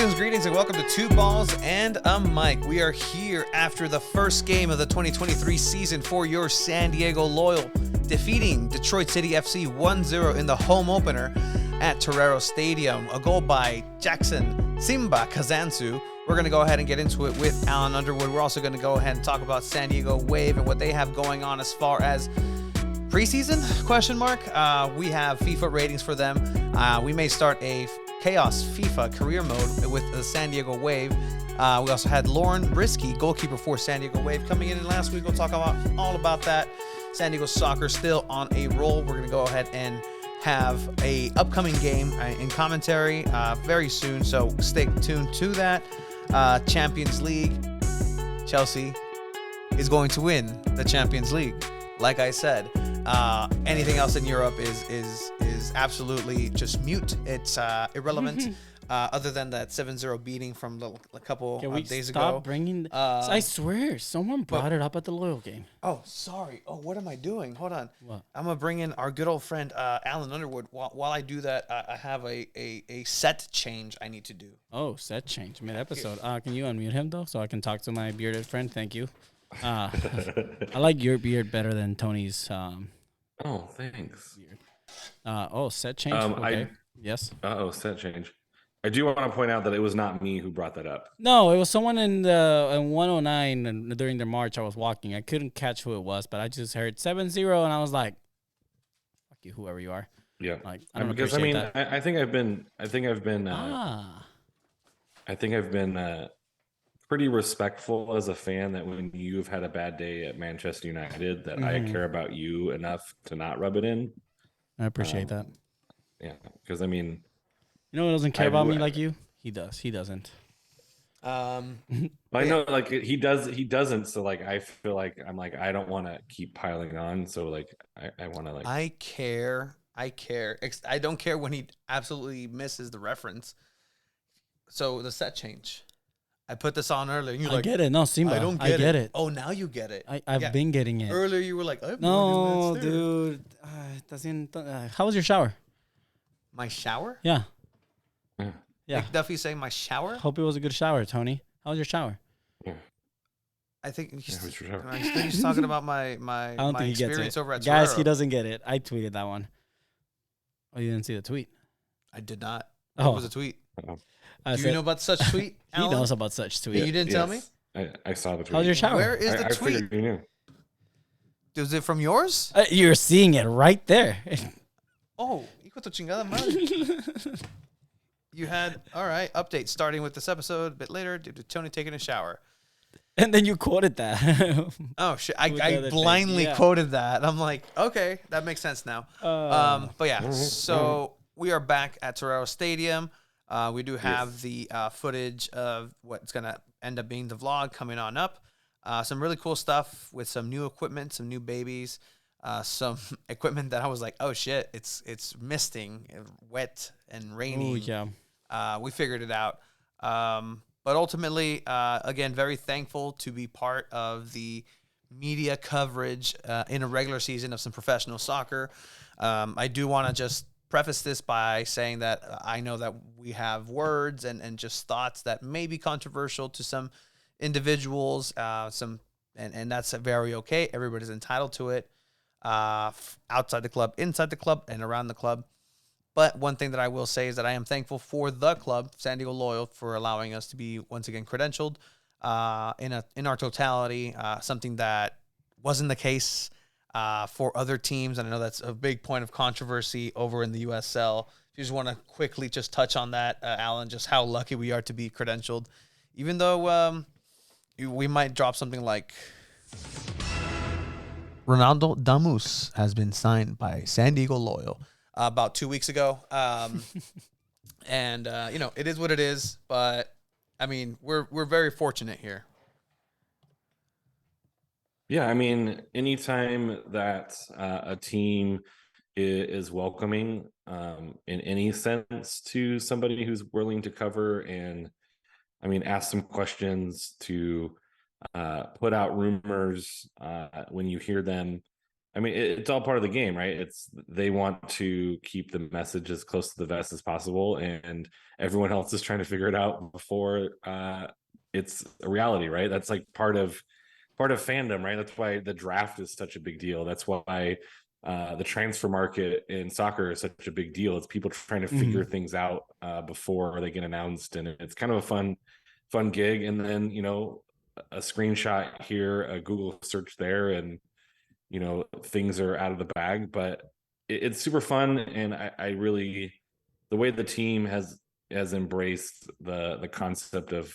Greetings, and welcome to Two Balls and a Mic. We are here after the first game of the 2023 season for your San Diego Loyal, defeating Detroit City FC 1-0 in the home opener at Torero Stadium. A goal by Jackson Simba Kazansu. We're going to go ahead and get into it with Alan Underwood. We're also going to go ahead and talk about San Diego Wave and what they have going on as far as preseason, ? We have FIFA ratings for them. We may start a Chaos FIFA career mode with the San Diego Wave. We also had Lauren Brisky, goalkeeper for San Diego Wave, coming in last week. We'll talk about all about that. San Diego soccer still on a roll. We're going to go ahead and have a upcoming game in commentary very soon, so stay tuned to that. Champions League, Chelsea is going to win the Champions League. Like I said, anything else in Europe is absolutely just mute. It's irrelevant. Other than that 7-0 beating from a couple days ago. I swear, someone brought it up at the Loyal game. Oh, sorry. Oh, what am I doing? Hold on. What? I'm going to bring in our good old friend, Alan Underwood. While I do that, I have a set change I need to do. Oh, set change mid-episode. Can you unmute him, though, so I can talk to my bearded friend? Thank you. I like your beard better than Tony's. Oh, thanks. Beard. Set change? Okay. Yes. Set change. I do want to point out that it was not me who brought that up. No, it was someone in 109 and during the march I was walking. I couldn't catch who it was, but I just heard 7-0 and I was like, fuck you, whoever you are. Yeah. Like, I don't because appreciate that. I think I've been pretty respectful as a fan that when you've had a bad day at Manchester United that I care about you enough to not rub it in. I appreciate that. Yeah, because I mean, you know who doesn't care about me like you? He does. He doesn't. I know, like he doesn't. So like, I feel like I'm like I don't want to keep piling on. So like, I want to like. I care. I don't care when he absolutely misses the reference. So the set change. I put this on earlier. And you're like, get it. No, Simba. I don't get it. Oh, now you get it. I've been getting it. Earlier you were like, no, dude. How was your shower? My shower? Yeah. Nick Duffy saying my shower? Hope it was a good shower, Tony. How was your shower? Yeah. I think he's talking about my I don't think he experience gets it. over at Guys, Torero. he doesn't get it. I tweeted that one. Oh, you didn't see the tweet? I did not. What was the tweet? Do you know about such tweet, He Alan? knows about such tweet. You didn't tell me? I saw the tweet. How was your shower? Where is the I tweet? figured you knew. Was it from yours? You're seeing it right there. Oh, hijo de chingada madre. You had, all right, update starting with this episode a bit later due to Tony taking a shower. And then you quoted that. Oh, shit. I blindly quoted that. I'm like, okay, that makes sense now. But yeah, so we are back at Torero Stadium. We do have the footage of what's going to end up being the vlog coming on up. Some really cool stuff with some new equipment, some new babies, some equipment that I was like, oh shit, it's misting, wet and rainy. Oh, yeah. We figured it out. But ultimately, again, very thankful to be part of the media coverage in a regular season of some professional soccer. I do want to just preface this by saying that I know that we have words and just thoughts that may be controversial to some individuals, and that's very okay. Everybody's entitled to it, outside the club, inside the club, and around the club. But one thing that I will say is that I am thankful for the club, San Diego Loyal, for allowing us to be once again credentialed in our totality, something that wasn't the case for other teams. And I know that's a big point of controversy over in the USL. If you just want to quickly just touch on that, Alan, just how lucky we are to be credentialed, even though we might drop something like Ronaldo Damus has been signed by San Diego Loyal about 2 weeks ago. And it is what it is, but I mean, we're very fortunate here. Yeah, I mean, anytime that a team is welcoming in any sense to somebody who's willing to cover and, I mean, ask some questions, to put out rumors when you hear them, I mean, it's all part of the game, right? They want to keep the message as close to the vest as possible, and everyone else is trying to figure it out before it's a reality, right? That's like part of fandom, right? That's why the draft is such a big deal. That's why the transfer market in soccer is such a big deal. It's people trying to figure things out before they get announced, and it's kind of a fun gig. And then a screenshot here, a Google search there, and things are out of the bag. But it's super fun, and I really, the way the team has embraced the concept of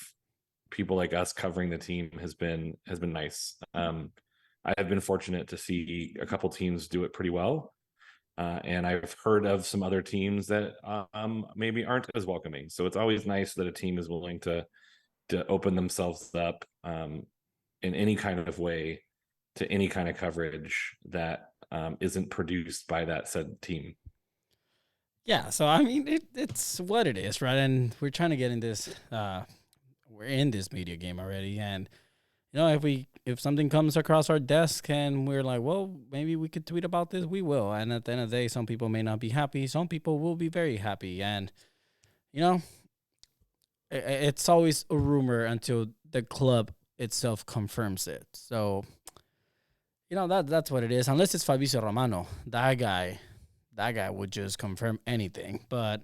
people like us covering the team has been nice. I have been fortunate to see a couple teams do it pretty well, and I've heard of some other teams that maybe aren't as welcoming. So it's always nice that a team is willing to open themselves up in any kind of way to any kind of coverage that isn't produced by that said team. Yeah, so I mean, it's what it is, right? And we're trying to get in this. We're in this media game already, and if something comes across our desk and we're like, well, maybe we could tweet about this, we will. And at the end of the day, some people may not be happy, some people will be very happy, and it's always a rumor until the club itself confirms it. So that's what it is. Unless it's Fabricio Romano, that guy would just confirm anything. But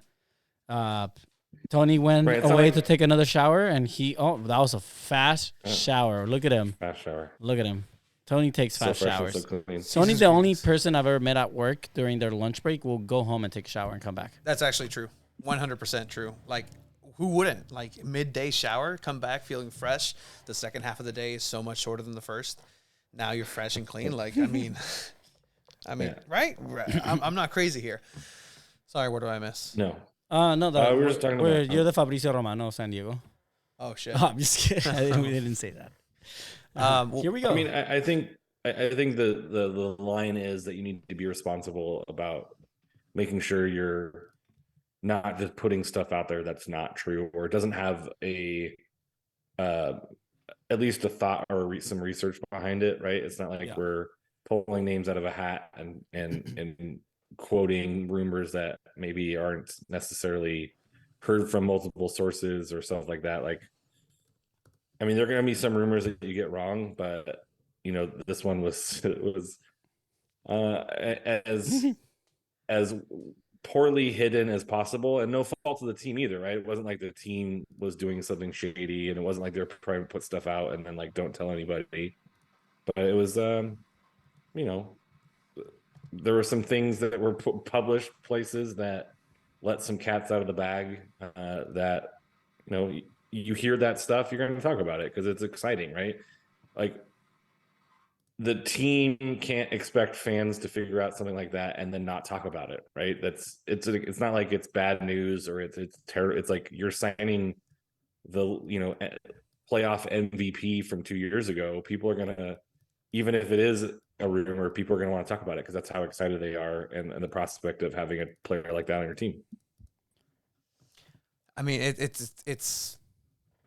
Tony went away to take another shower, and that was a fast shower. Look at him. Fast shower. Look at him. Tony takes fast showers. So Tony's the only person I've ever met at work during their lunch break will go home and take a shower and come back. That's actually true. 100% true. Like, who wouldn't? Like, midday shower, come back feeling fresh. The second half of the day is so much shorter than the first. Now you're fresh and clean. Like, I mean, yeah. Right? I'm not crazy here. Sorry, what do I miss? No. No, we were just talking about. You're the Fabricio Romano of San Diego. Oh shit! Oh, I'm just kidding. We didn't say that. Here we go. I mean, I think the line is that you need to be responsible about making sure you're not just putting stuff out there that's not true or it doesn't have at least a thought or some research behind it, right? It's not like we're pulling names out of a hat and quoting rumors that maybe aren't necessarily heard from multiple sources or stuff like that. Like, I mean, there are going to be some rumors that you get wrong, but this one was as poorly hidden as possible, and no fault of the team either, right? It wasn't like the team was doing something shady, and it wasn't like they're trying to put stuff out and then like don't tell anybody. But it was there were some things that were published places that let some cats out of the bag that you hear that stuff, you're going to talk about it because it's exciting, right? Like, the team can't expect fans to figure out something like that and then not talk about it, right? It's not like it's bad news or it's terrible. It's like you're signing the playoff MVP from 2 years ago. People are gonna, even if it is a rumor, people are gonna want to talk about it because that's how excited they are and the prospect of having a player like that on your team. I mean, it's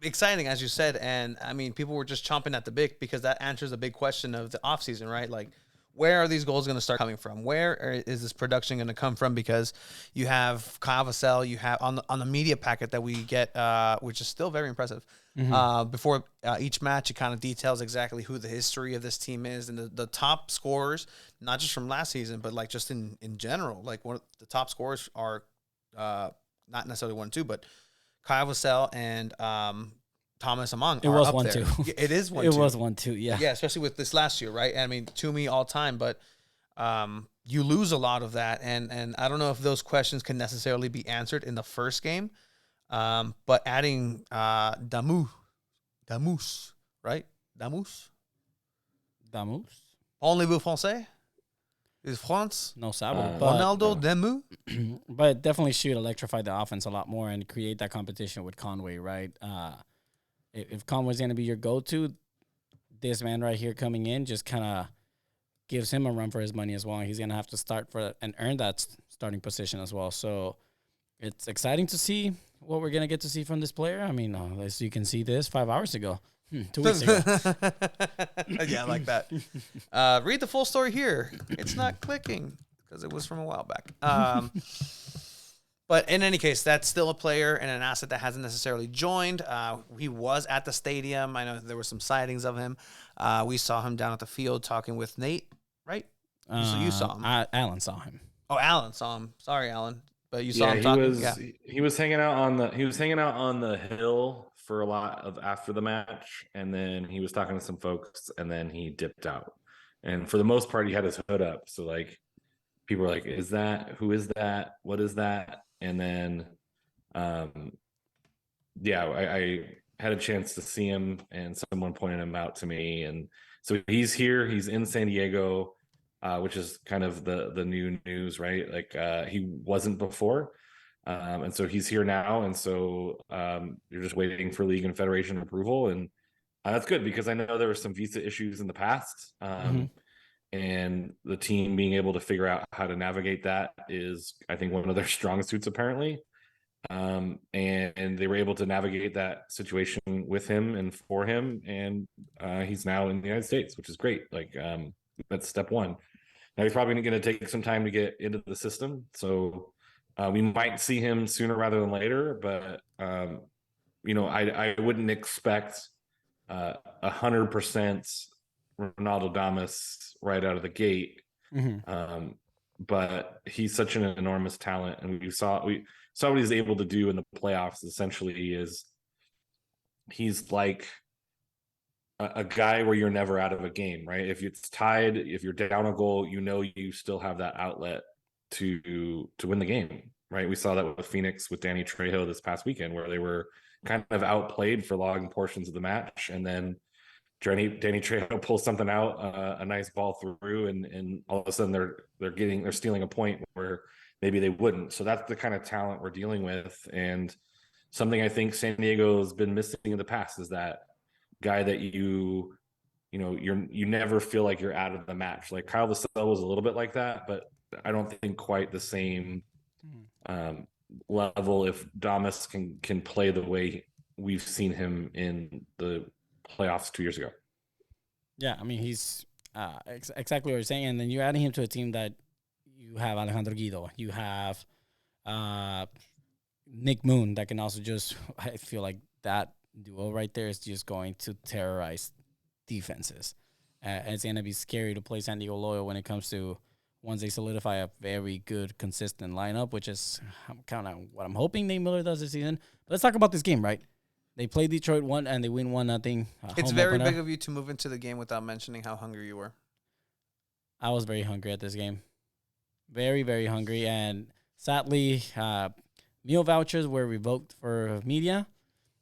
exciting, as you said, and I mean, people were just chomping at the bit because that answers a big question of the offseason, right? Like, where are these goals going to start coming from? Where is this production going to come from? Because you have Kyle Vassell, you have on the media packet that we get, which is still very impressive. Before each match, it kind of details exactly who the history of this team is and the top scorers, not just from last season, but like just in general. Like, one of the top scorers are not necessarily 1 2, but Kyle Vassell and Thomas Among. It was 1 2. It is 1 2. It was 1 2. Yeah. Yeah, especially with this last year, right? I mean, to me, all time, but you lose a lot of that, and I don't know if those questions can necessarily be answered in the first game. But adding Damus, right? Damus. Parlez-vous français? Is France? No sabo. Ronaldo Damus? But definitely should electrify the offense a lot more and create that competition with Conway, right? If Conway's going to be your go-to, this man right here coming in just kind of gives him a run for his money as well. He's going to have to start for and earn that starting position as well. So it's exciting to see what we're gonna get to see from this player. I mean, as you can see this 5 hours ago, 2 weeks ago. Yeah, I like that. Read the full story here. It's not clicking because it was from a while back. But in any case, that's still a player and an asset that hasn't necessarily joined. He was at the stadium. I know there were some sightings of him. We saw him down at the field talking with Nate, right? You saw him. Alan saw him. Oh, Alan saw him. Sorry, Alan. But you saw Yeah, him he talking. was he was hanging out on the hill for a lot of after the match, and then he was talking to some folks, and then he dipped out. And for the most part, he had his hood up. So like people were like, "Is that who is that? What is that?" And then, yeah, I had a chance to see him, and someone pointed him out to me, and so he's here. He's in San Diego, which is kind of the new news, right? Like he wasn't before, and so he's here now, and so you're just waiting for league and federation approval, and that's good because I know there were some visa issues in the past, and the team being able to figure out how to navigate that is, I think, one of their strong suits apparently. And they were able to navigate that situation with him and for him, and he's now in the United States, which is great. Like that's step one. Now he's probably going to take some time to get into the system, so we might see him sooner rather than later. But I wouldn't expect 100% Ronaldo Damas right out of the gate. But he's such an enormous talent, and we saw what he's able to do in the playoffs. Essentially, he's like a guy where you're never out of a game, right? If it's tied, if you're down a goal, you still have that outlet to win the game, right? We saw that with Phoenix with Danny Trejo this past weekend, where they were kind of outplayed for long portions of the match, and then Danny Trejo pulls something out, a nice ball through, and all of a sudden they're stealing a point where maybe they wouldn't. So that's the kind of talent we're dealing with, and something I think San Diego has been missing in the past is that guy that you never feel like you're out of the match. Like Kyle Vassell was a little bit like that, but I don't think quite the same level if Damas can play the way we've seen him in the playoffs 2 years ago. Yeah, I mean, he's exactly what you're saying. And then you're adding him to a team that you have Alejandro Guido. You have Nick Moon that can also I feel like that duo right there is just going to terrorize defenses. And it's going to be scary to play San Diego Loyal when it comes to once they solidify a very good, consistent lineup, which is kind of what I'm hoping Nate Miller does this season. But let's talk about this game, right? They play Detroit 1 and they win 1-0. It's very big of you to move into the game without mentioning how hungry you were. I was very hungry at this game. Very, very hungry. And sadly, meal vouchers were revoked for media.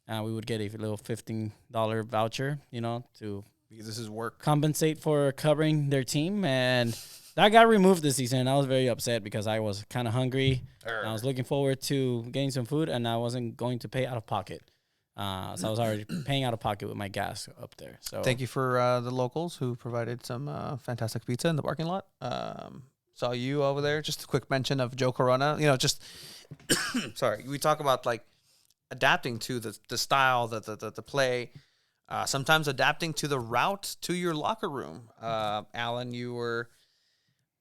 We would get a little $15 voucher, to because this is work, compensate for covering their team. And that got removed this season. And I was very upset because I was kind of hungry. I was looking forward to getting some food, and I wasn't going to pay out of pocket. So I was already paying out of pocket with my gas up there. So thank you for the locals who provided some fantastic pizza in the parking lot. Saw you over there. Just a quick mention of Joe Corona. Sorry, we talk about like adapting to the style, the play. Sometimes adapting to the route to your locker room. Alan, you were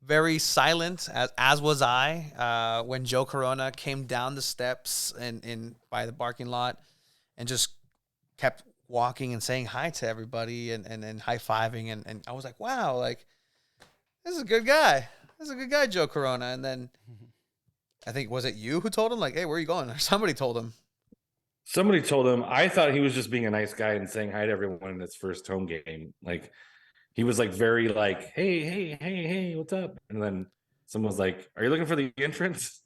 very silent, as was I, when Joe Corona came down the steps in by the parking lot. And just kept walking and saying hi to everybody and high-fiving. And I was like, wow, like, this is a good guy. This is a good guy, Joe Corona. And then I think, was it you who told him? Like, hey, where are you going? Or somebody told him. Somebody told him. I thought he was just being a nice guy and saying hi to everyone in his first home game. Like, he was like very like, hey, what's up? And then someone was like, are you looking for the entrance?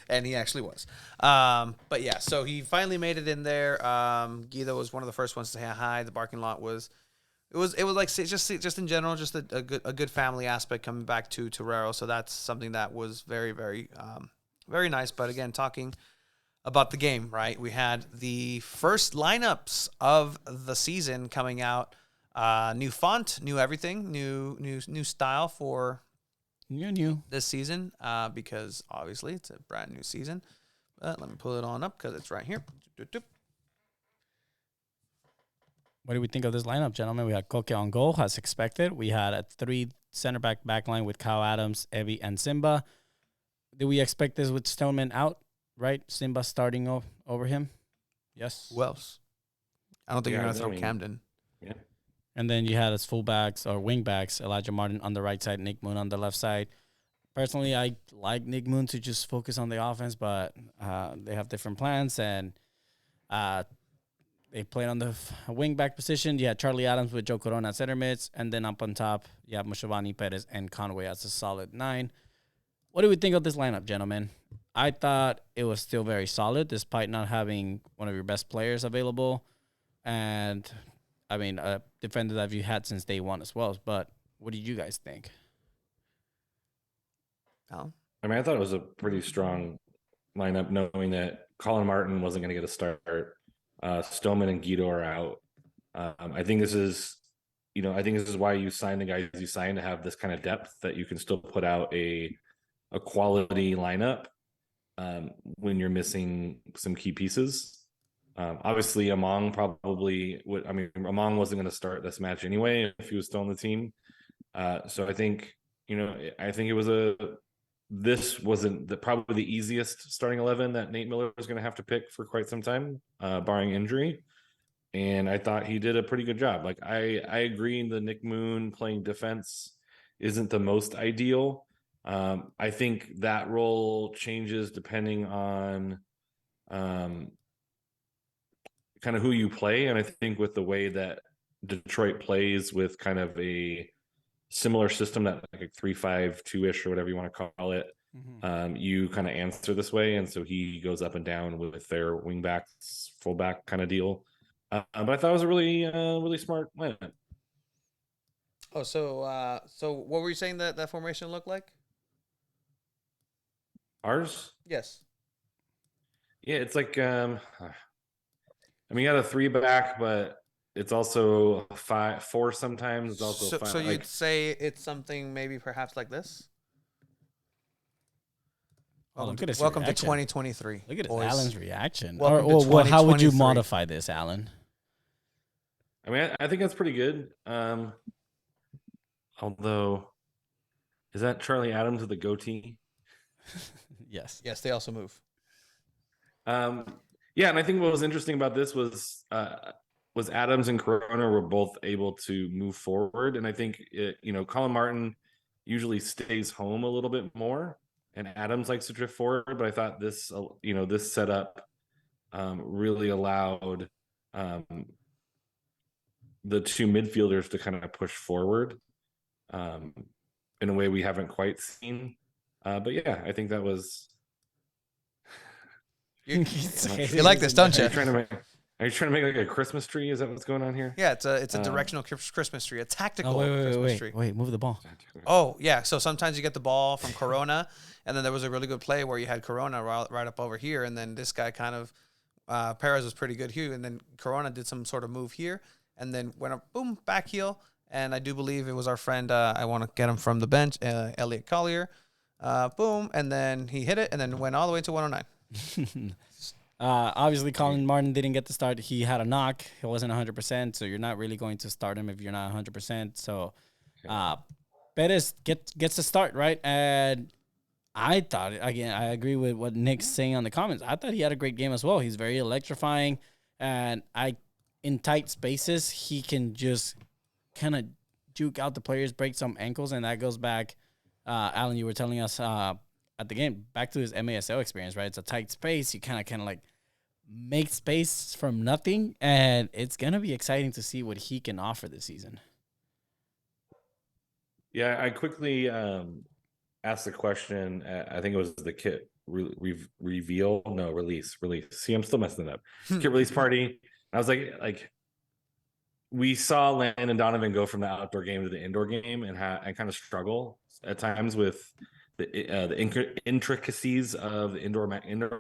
And he actually was. But yeah, so he finally made it in there. Guido was one of the first ones to say hi. The parking lot was like just in general, just a good family aspect coming back to Torero. So that's something that was very, very, very nice. But again, talking about the game, right? We had the first lineups of the season coming out. New font, new everything, new style for New. this season because obviously it's a brand new season. But let me pull it on up because it's right here. What do we think of this lineup, gentlemen? We had Koke on goal, as expected. We had a 3 center back line with Kyle Adams, Evie, and Simba. Do we expect this with Stoneman out, right? Simba starting over him? Yes. Who else? I don't think you're Yeah, going to throw Camden. Yeah. And then you had as fullbacks or wingbacks, Elijah Martin on the right side, Nick Moon on the left side. Personally, I like Nick Moon to just focus on the offense, but they have different plans, and they played on the wingback position. You had Charlie Adams with Joe Corona at center mids, and then up on top, you have Mushavani Perez and Conway as a solid 9. What do we think of this lineup, gentlemen? I thought it was still very solid, despite not having one of your best players available. And, I mean, a defender that you had since day one as well. But what did you guys think? Alan? I mean, I thought it was a pretty strong lineup, knowing that Colin Martin wasn't going to get a start. Stoneman and Guido are out. I think this is why you sign the guys you sign, to have this kind of depth that you can still put out a quality lineup when you're missing some key pieces. Obviously, Among probably would. I mean, Among wasn't going to start this match anyway if he was still on the team. So I think it was this wasn't probably the easiest starting 11 that Nate Miller was going to have to pick for quite some time, barring injury. And I thought he did a pretty good job. Like I agree, the Nick Moon playing defense isn't the most ideal. I think that role changes depending on kind of who you play. And I think with the way that Detroit plays with kind of a similar system, that like a 3-5-2-ish or whatever you want to call it, you kind of answer this way. And so he goes up and down with their wingbacks, fullback kind of deal. But I thought it was a really smart lineup. Oh, so what were you saying that formation looked like? Ours? Yes. Yeah, it's like I mean, you got a 3-back, but it's also 5-4 sometimes. It's also 5. So you'd say it's something maybe perhaps like this? Welcome to 2023. Look at boys. Alan's reaction. Welcome to how would you 2023. modify this, Alan? I mean, I think that's pretty good. Although, is that Charlie Adams with the goatee? Yes. Yes, they also move. Yeah, and I think what was interesting about this was Adams and Corona were both able to move forward, and I think Colin Martin usually stays home a little bit more, and Adams likes to drift forward. But I thought this setup really allowed the two midfielders to kind of push forward in a way we haven't quite seen. But yeah, I think that was. You like this, don't you? Are you trying to make like a Christmas tree? Is that what's going on here? Yeah, it's a directional Christmas tree, a tactical Christmas tree. Wait, move the ball. Oh, yeah. So sometimes you get the ball from Corona, and then there was a really good play where you had Corona right up over here, and then this guy kind of, Perez was pretty good here, and then Corona did some sort of move here, and then went up, boom, back heel, and I do believe it was our friend, I want to get him from the bench, Elliot Collier, boom, and then he hit it, and then went all the way to 109. Obviously, Colin Martin didn't get the start. He had a knock. He wasn't 100%, so you're not really going to start him if you're not 100%. So Perez gets the start, right? And I thought, again, I agree with what Nick's saying on the comments. I thought he had a great game as well. He's very electrifying. And in tight spaces, he can just kind of juke out the players, break some ankles, and that goes back. Alan, you were telling us at the game, back to his MASL experience, right? It's a tight space. You kind of like make space from nothing, and it's going to be exciting to see what he can offer this season. Yeah, I quickly asked the question. I think it was the kit release. See, I'm still messing it up. Kit release party. I was like, we saw Landon Donovan go from the outdoor game to the indoor game and kind of struggle at times with the intricacies of the indoor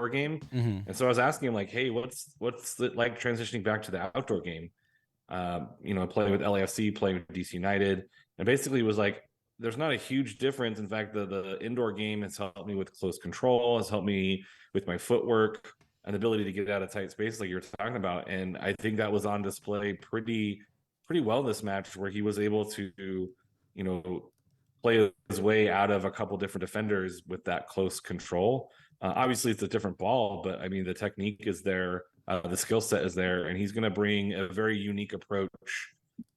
game. Mm-hmm. And so I was asking him, like, hey, what's it like transitioning back to the outdoor game? Playing with LAFC, playing with DC United, and basically was like, there's not a huge difference. In fact, the indoor game has helped me with close control, has helped me with my footwork and ability to get out of tight space, like you're talking about. And I think that was on display pretty well this match, where he was able to, you know, play his way out of a couple different defenders with that close control. Obviously, it's a different ball, but I mean, the technique is there, the skill set is there, and he's going to bring a very unique approach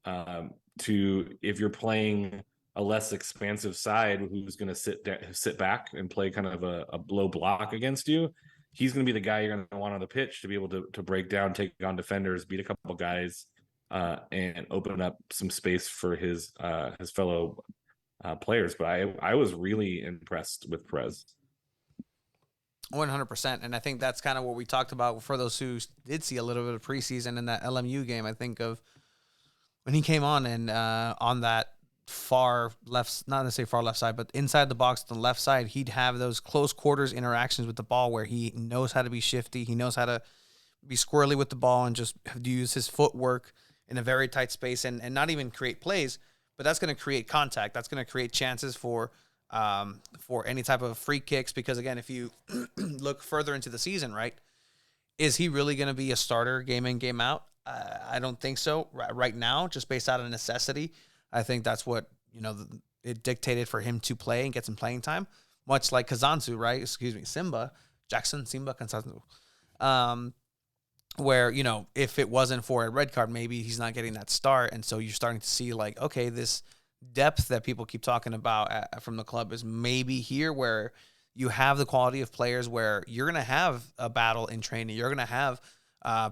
to, if you're playing a less expansive side who's going to sit back and play kind of a low block against you. He's going to be the guy you're going to want on the pitch to be able to break down, take on defenders, beat a couple guys, and open up some space for his fellow players. But I was really impressed with Perez. 100%. And I think that's kind of what we talked about for those who did see a little bit of preseason in that LMU game. I think of when he came on and on that far left, not necessarily far left side, but inside the box on the left side, he'd have those close quarters interactions with the ball where he knows how to be shifty. He knows how to be squirrely with the ball and just use his footwork in a very tight space and not even create plays, but that's going to create contact. That's going to create chances for any type of free kicks. Because again, if you look further into the season, right, is he really going to be a starter game in, game out? I don't think so right now, just based out of necessity. I think that's what, it dictated for him to play and get some playing time, much like Kazanzu, right? Simba Kazanzu. Where, if it wasn't for a red card, maybe he's not getting that start. And so you're starting to see like, okay, this depth that people keep talking about from the club is maybe here, where you have the quality of players where you're going to have a battle in training. You're going to have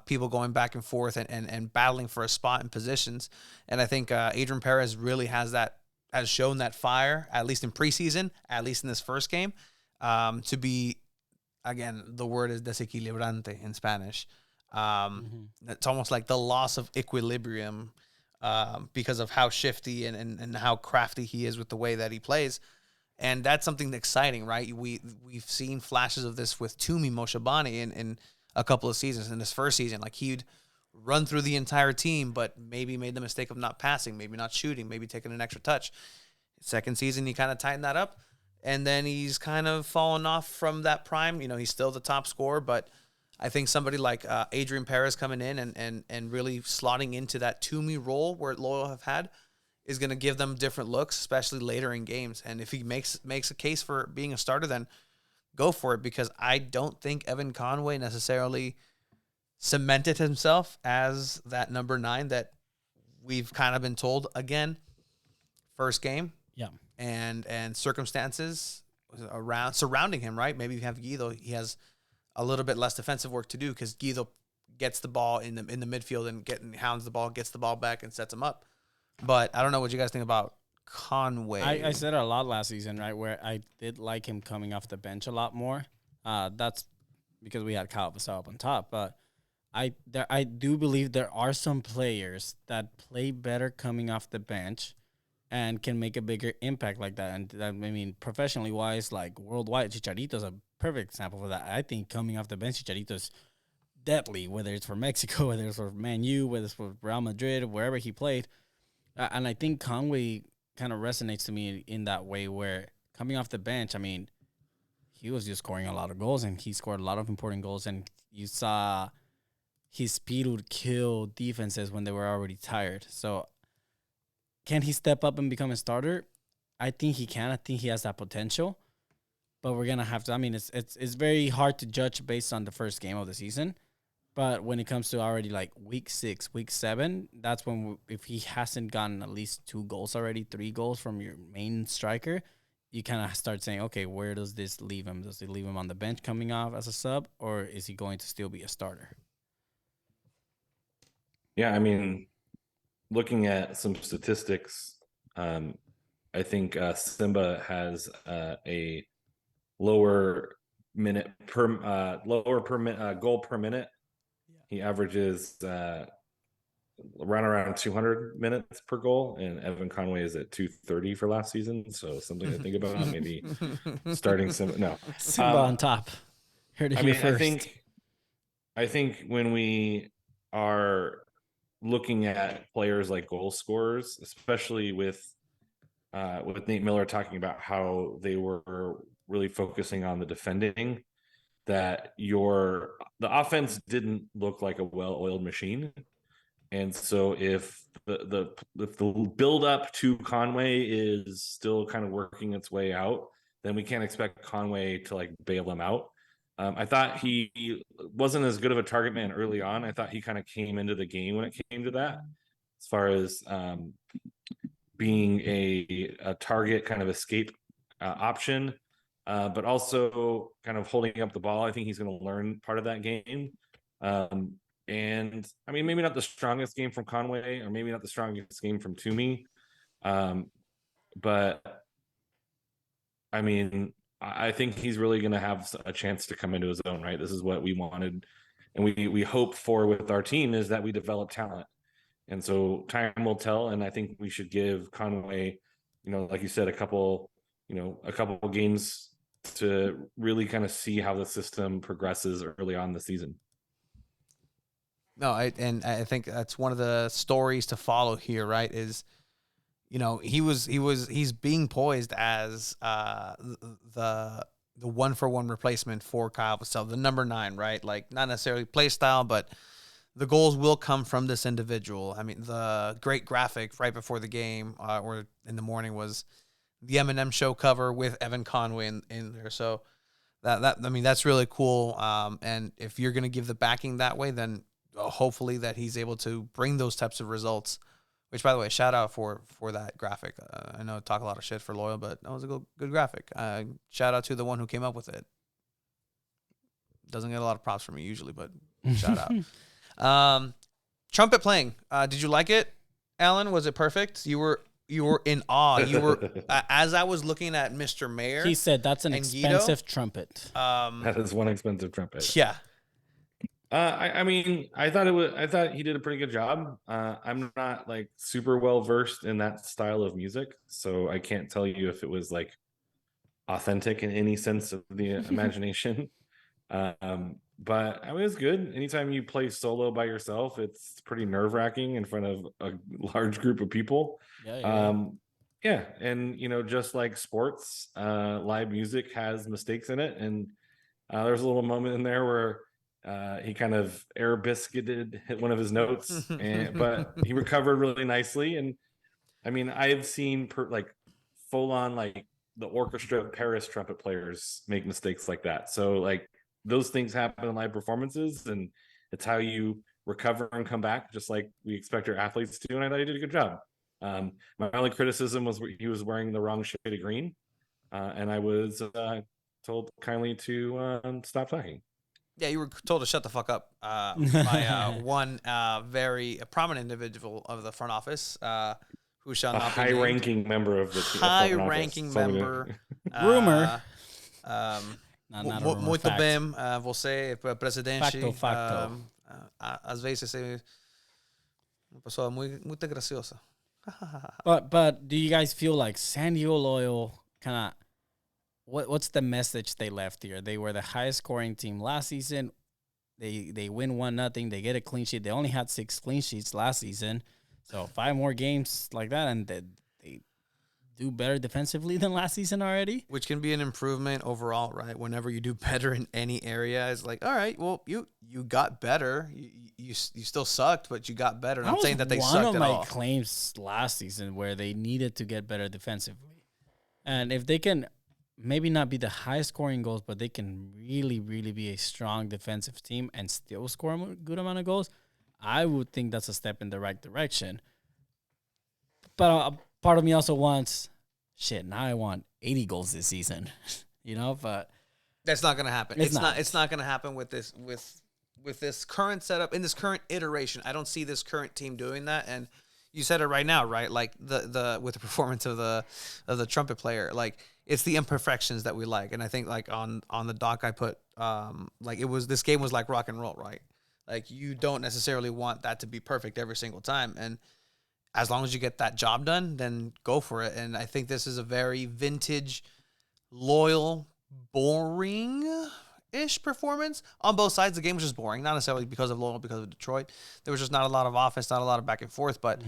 people going back and forth and battling for a spot in positions. And I think Adrian Perez really has shown that fire, at least in preseason, at least in this first game, to be, again, the word is desequilibrante in Spanish. It's almost like the loss of equilibrium because of how shifty and how crafty he is with the way that he plays. And that's something exciting, right? We've seen flashes of this with Tumi Moshabani in a couple of seasons. In this first season, like he'd run through the entire team, but maybe made the mistake of not passing, maybe not shooting, maybe taking an extra touch. Second season, he kind of tightened that up, and then he's kind of fallen off from that prime. He's still the top scorer, but I think somebody like Adrian Perez coming in and really slotting into that Toomey role where Loyal have had is going to give them different looks, especially later in games. And if he makes a case for being a starter, then go for it, because I don't think Evan Conway necessarily cemented himself as that number 9 that we've kind of been told. Again, first game. Yeah. And circumstances surrounding him, right? Maybe you have Guido. He has a little bit less defensive work to do because Guido gets the ball in the midfield and hounds the ball, gets the ball back and sets him up. But I don't know what you guys think about Conway. I said it a lot last season, right, where I did like him coming off the bench a lot more. That's because we had Kyle Vassell up on top. But I do believe there are some players that play better coming off the bench and can make a bigger impact like that. And I mean, professionally wise, like worldwide, Chicharito's a perfect example for that. I think coming off the bench, Chicharito's deadly, whether it's for Mexico, whether it's for Man U, whether it's for Real Madrid, wherever he played. And I think Conway kind of resonates to me in that way, where coming off the bench, I mean, he was just scoring a lot of goals, and he scored a lot of important goals. And you saw his speed would kill defenses when they were already tired. So can he step up and become a starter? I think he can. I think he has that potential. But we're going to have to, I mean, it's very hard to judge based on the first game of the season. But when it comes to already like week 6, week 7, that's when if he hasn't gotten at least 2 goals already, 3 goals from your main striker, you kind of start saying, okay, where does this leave him? Does it leave him on the bench coming off as a sub, or is he going to still be a starter? Yeah, I mean, looking at some statistics, I think Simba has a lower goal per minute. He averages around 200 minutes per goal, and Evan Conway is at 230 for last season. So something to think about. Maybe starting Simba. No, Simba on top. Heard it here first. I think when we are looking at players like goal scorers, especially with with Nate Miller talking about how they were really focusing on the defending, that the offense didn't look like a well-oiled machine. And so if the build up to Conway is still kind of working its way out, then we can't expect Conway to like bail them out. I thought he wasn't as good of a target man early on. I thought he kind of came into the game when it came to that, as far as being a target kind of escape option, but also kind of holding up the ball. I think he's going to learn part of that game. And I mean, maybe not the strongest game from Conway, or maybe not the strongest game from Toomey, but I mean, I think he's really going to have a chance to come into his own, right? This is what we wanted, and we hope for with our team, is that we develop talent. And so time will tell, and I think we should give Conway, like you said, a couple games to really kind of see how the system progresses early on in the season. No, I think that's one of the stories to follow here, right? Is, he's being poised as the 1-for-1 replacement for Kyle Vassell, the number 9, right? Like, not necessarily play style, but the goals will come from this individual. I mean, the great graphic right before the game or in the morning was the Eminem show cover with Evan Conway in there. So that's really cool. And if you're going to give the backing that way, then hopefully that he's able to bring those types of results, which, by the way, shout out for that graphic. I know I talk a lot of shit for Loyal, but that was a good graphic. Shout out to the one who came up with it. Doesn't get a lot of props from me usually, but shout out. Trumpet playing. Did you like it, Alan? Was it perfect? You were in awe. You were as I was looking at Mr. Mayor. He said that's an expensive trumpet. That is one expensive trumpet. Yeah. I mean, I thought he did a pretty good job. I'm not like super well versed in that style of music, so I can't tell you if it was like authentic in any sense of the imagination. But I mean, it was good. Anytime you play solo by yourself, it's pretty nerve-wracking in front of a large group of people. Yeah. And just like sports, live music has mistakes in it, and there's a little moment in there where he kind of hit one of his notes, but he recovered really nicely. And I mean, I've seen full on like the orchestra of Paris trumpet players make mistakes like that. So like those things happen in live performances, and it's how you recover and come back, just like we expect our athletes to. And I thought he did a good job. My only criticism was he was wearing the wrong shade of green, and I was told kindly to stop talking. Yeah, you were told to shut the fuck up by one very prominent individual of the front office, who shall not be named. High-ranking member of the high-ranking member. Rumor. Muito bem, você, presidente. Facto. Às vezes é uma pessoa muito graciosa. But do you guys feel like San Diego Loyal kind of, what's the message they left here? They were the highest scoring team last season. They win 1-0. They get a clean sheet. They only had 6 clean sheets last season. So 5 more games like that, and they do better defensively than last season already. Which can be an improvement overall, right? Whenever you do better in any area, it's like, all right, well, you got better. You still sucked, but you got better. I'm not saying that they sucked at all. One of my claims last season where they needed to get better defensively. And if they can maybe not be the highest scoring goals, but they can really, really be a strong defensive team and still score a good amount of goals, I would think that's a step in the right direction. But part of me also wants, now I want 80 goals this season, but that's not going to happen. It's not going to happen with this current setup, in this current iteration. I don't see this current team doing that. And you said it right now, right? Like the with the performance of the trumpet player, like it's the imperfections that we like. And I think like on the doc I put, like this game was like rock and roll, right? Like you don't necessarily want that to be perfect every single time. And as long as you get that job done, then go for it. And I think this is a very vintage, loyal, boring-ish performance on both sides. The game was just boring, not necessarily because of Loyal, because of Detroit. There was just not a lot of offense, not a lot of back and forth. But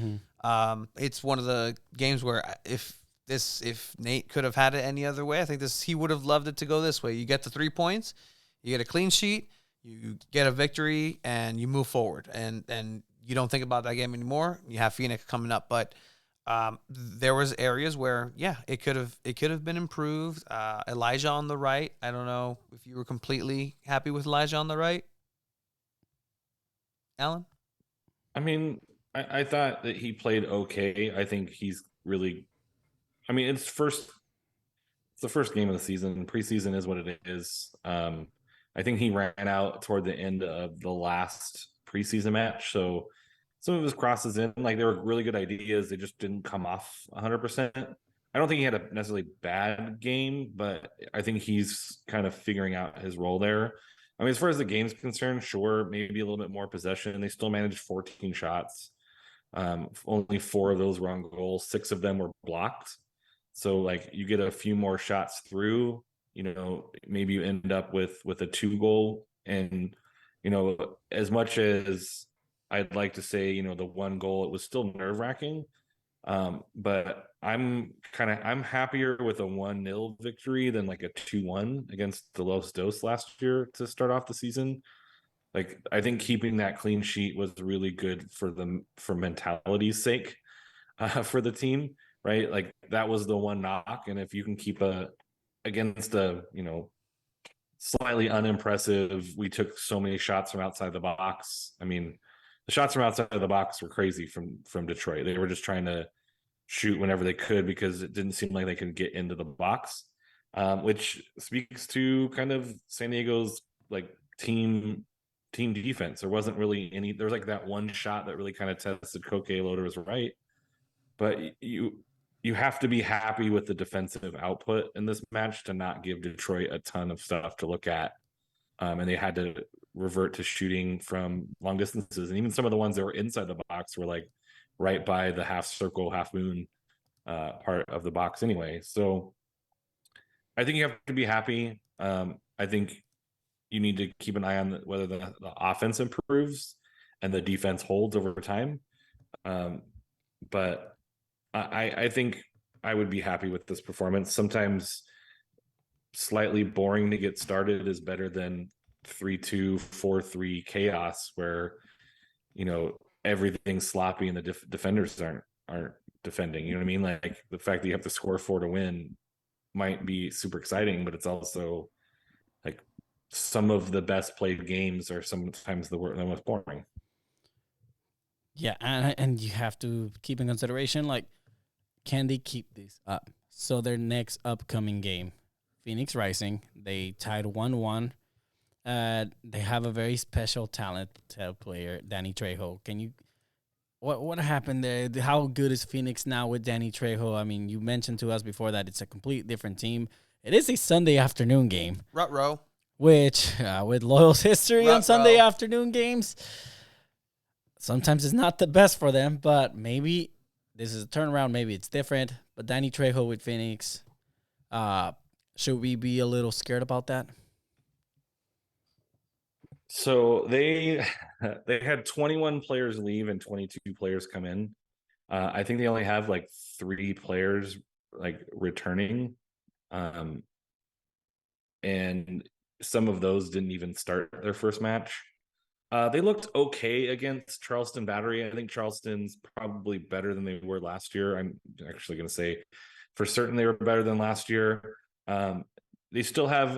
it's one of the games where if if Nate could have had it any other way, I think he would have loved it to go this way. You get the 3 points, you get a clean sheet, you get a victory, and you move forward. And you don't think about that game anymore. You have Phoenix coming up, but there was areas where, it could have been improved. Elijah on the right. I don't know if you were completely happy with Elijah on the right, Alan. I mean, I thought that he played okay. I think he's really. I mean, it's the first game of the season. Preseason is what it is. I think he ran out toward the end of the last preseason match, so some of his crosses in, like, they were really good ideas. They just didn't come off 100%. I don't think he had a necessarily bad game, but I think he's kind of figuring out his role there. I mean, as far as the game's concerned, sure, maybe a little bit more possession. They still managed 14 shots. Only 4 of those were on goal. 6 of them were blocked. So, like, you get a few more shots through, maybe you end up with a 2-goal. And, as much as I'd like to say, the 1 goal, it was still nerve-wracking. But I'm happier with a 1-0 victory than like a 2-1 against the Los Dos last year to start off the season. Like, I think keeping that clean sheet was really good for mentality's sake, for the team, right? Like, that was the one knock. And if you can keep against a, slightly unimpressive, we took so many shots from outside the box. I mean, the shots from outside of the box were crazy from Detroit. They were just trying to shoot whenever they could because it didn't seem like they could get into the box, which speaks to kind of San Diego's like team defense. There wasn't really any. There was like that one shot that really kind of tested Koke Loader's right, but you have to be happy with the defensive output in this match to not give Detroit a ton of stuff to look at. And they had to revert to shooting from long distances. And even some of the ones that were inside the box were like right by the half circle, half moon part of the box anyway. So I think you have to be happy. I think you need to keep an eye on whether the offense improves and the defense holds over time. But I think I would be happy with this performance. Sometimes slightly boring to get started is better than 3-2, 4-3 chaos where, everything's sloppy and the defenders aren't defending. You know what I mean? Like, the fact that you have to score 4 to win might be super exciting, but it's also like some of the best played games are sometimes the most boring. Yeah, and you have to keep in consideration, like, can they keep this up? So their next upcoming game, Phoenix Rising, they tied 1-1. They have a very special talent player, Danny Trejo. What happened there? How good is Phoenix now with Danny Trejo? I mean, you mentioned to us before that it's a complete different team. It is a Sunday afternoon game. Ruh-roh. Which, with Loyal's history on Sunday afternoon games, sometimes it's not the best for them, but maybe this is a turnaround. Maybe it's different. But Danny Trejo with Phoenix, should we be a little scared about that? So they had 21 players leave and 22 players come in. I think they only have like 3 players like returning, and some of those didn't even start their first match. They looked okay against Charleston Battery. I think Charleston's probably better than they were last year. I'm actually going to say for certain they were better than last year. They still have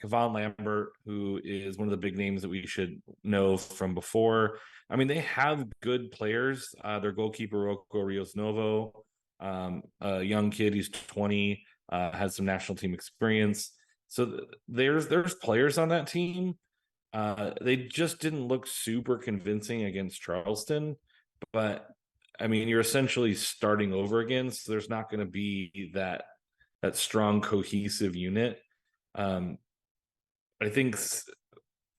Kevon Lambert, who is one of the big names that we should know from before. I mean, they have good players. Their goalkeeper, Rocco Rios Novo, a young kid, he's 20, has some national team experience. So there's players on that team. They just didn't look super convincing against Charleston. But, I mean, you're essentially starting over again, so there's not going to be that strong cohesive unit. I think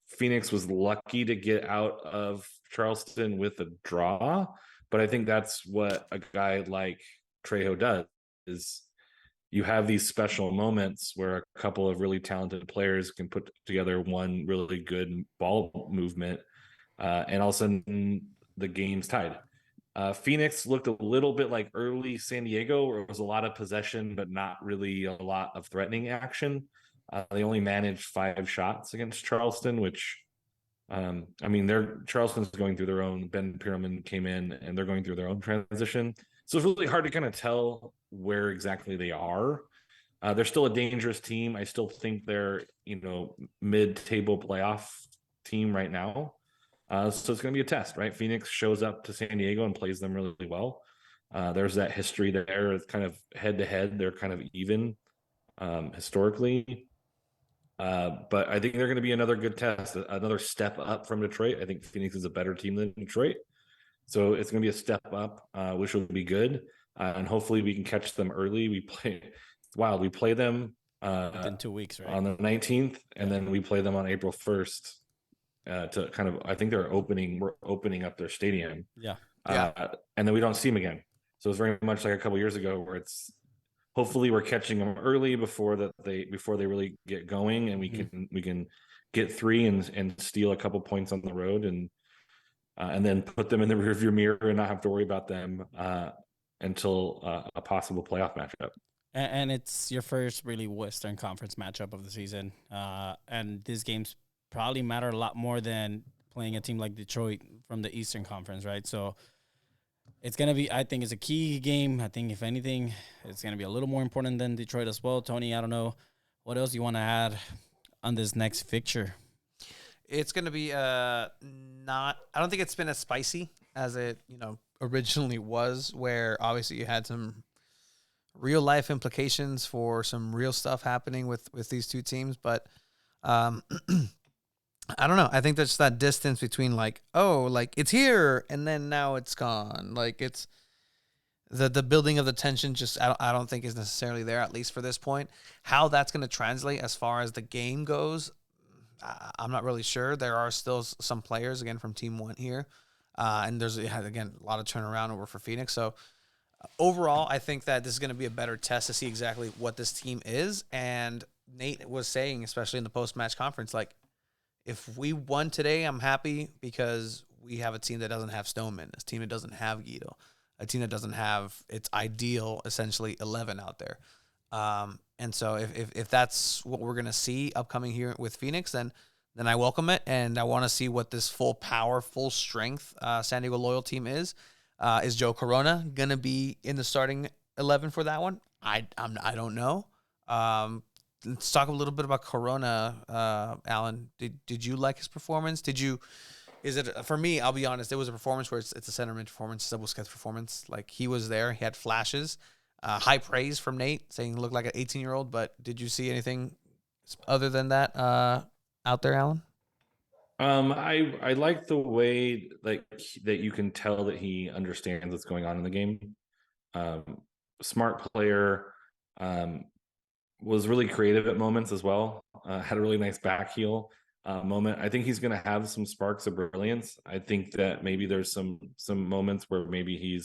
Phoenix was lucky to get out of Charleston with a draw, but I think that's what a guy like Trejo does, is you have these special moments where a couple of really talented players can put together one really good ball movement, and all of a sudden the game's tied. Phoenix looked a little bit like early San Diego, where it was a lot of possession, but not really a lot of threatening action. They only managed 5 shots against Charleston, which, I mean, Charleston's going through their own. Ben Pierman came in, and they're going through their own transition. So it's really hard to kind of tell where exactly they are. They're still a dangerous team. I still think they're, mid-table playoff team right now. So it's going to be a test, right? Phoenix shows up to San Diego and plays them really well. There's that history there. It's kind of head-to-head. They're kind of even historically. But I think they're going to be another good test, another step up from Detroit. I think Phoenix is a better team than Detroit. So it's going to be a step up, which will be good. And hopefully we can catch them early. It's wild. We play them Within 2 weeks, right? on the 19th, and then we play them on April 1st to kind of, I think we're opening up their stadium. Yeah. And then we don't see them again. So it's very much like a couple years ago where it's, hopefully we're catching them early before they really get going, and we can get 3 and steal a couple points on the road, and then put them in the rearview mirror and not have to worry about them until a possible playoff matchup. And it's your first really Western Conference matchup of the season, and these games probably matter a lot more than playing a team like Detroit from the Eastern Conference, right? So it's going to be, I think it's a key game. I think if anything, it's going to be a little more important than Detroit as well. Tony, I don't know what else you want to add on this next fixture. It's going to be I don't think it's been as spicy as it, originally was, where obviously you had some real life implications for some real stuff happening with these two teams. But I don't know. I think there's that distance between it's here and then now it's gone. Like it's the building of the tension. Just I don't think is necessarily there, at least for this point. How that's going to translate as far as the game goes, I'm not really sure. There are still some players again from Team 1 here, and there's again a lot of turnaround over for Phoenix. So overall, I think that this is going to be a better test to see exactly what this team is. And Nate was saying, especially in the post-match conference, if we won today, I'm happy because we have a team that doesn't have Stoneman, a team that doesn't have Guido, a team that doesn't have its ideal, essentially, 11 out there. And so if that's what we're going to see upcoming here with Phoenix, then I welcome it, and I want to see what this full power, full strength San Diego Loyal team is. Is Joe Corona going to be in the starting 11 for that one? I don't know. Let's talk a little bit about Corona, Alan. Did you like his performance? Is it for me? I'll be honest. It was a performance where it's a center mid performance, double sketch performance. Like he was there, he had flashes, high praise from Nate, saying he looked like an 18-year-old. But did you see anything other than that out there, Alan? I like the way that you can tell that he understands what's going on in the game. Smart player. Was really creative at moments as well. Had a really nice back heel moment. I think he's going to have some sparks of brilliance. I think that maybe there's some moments where maybe he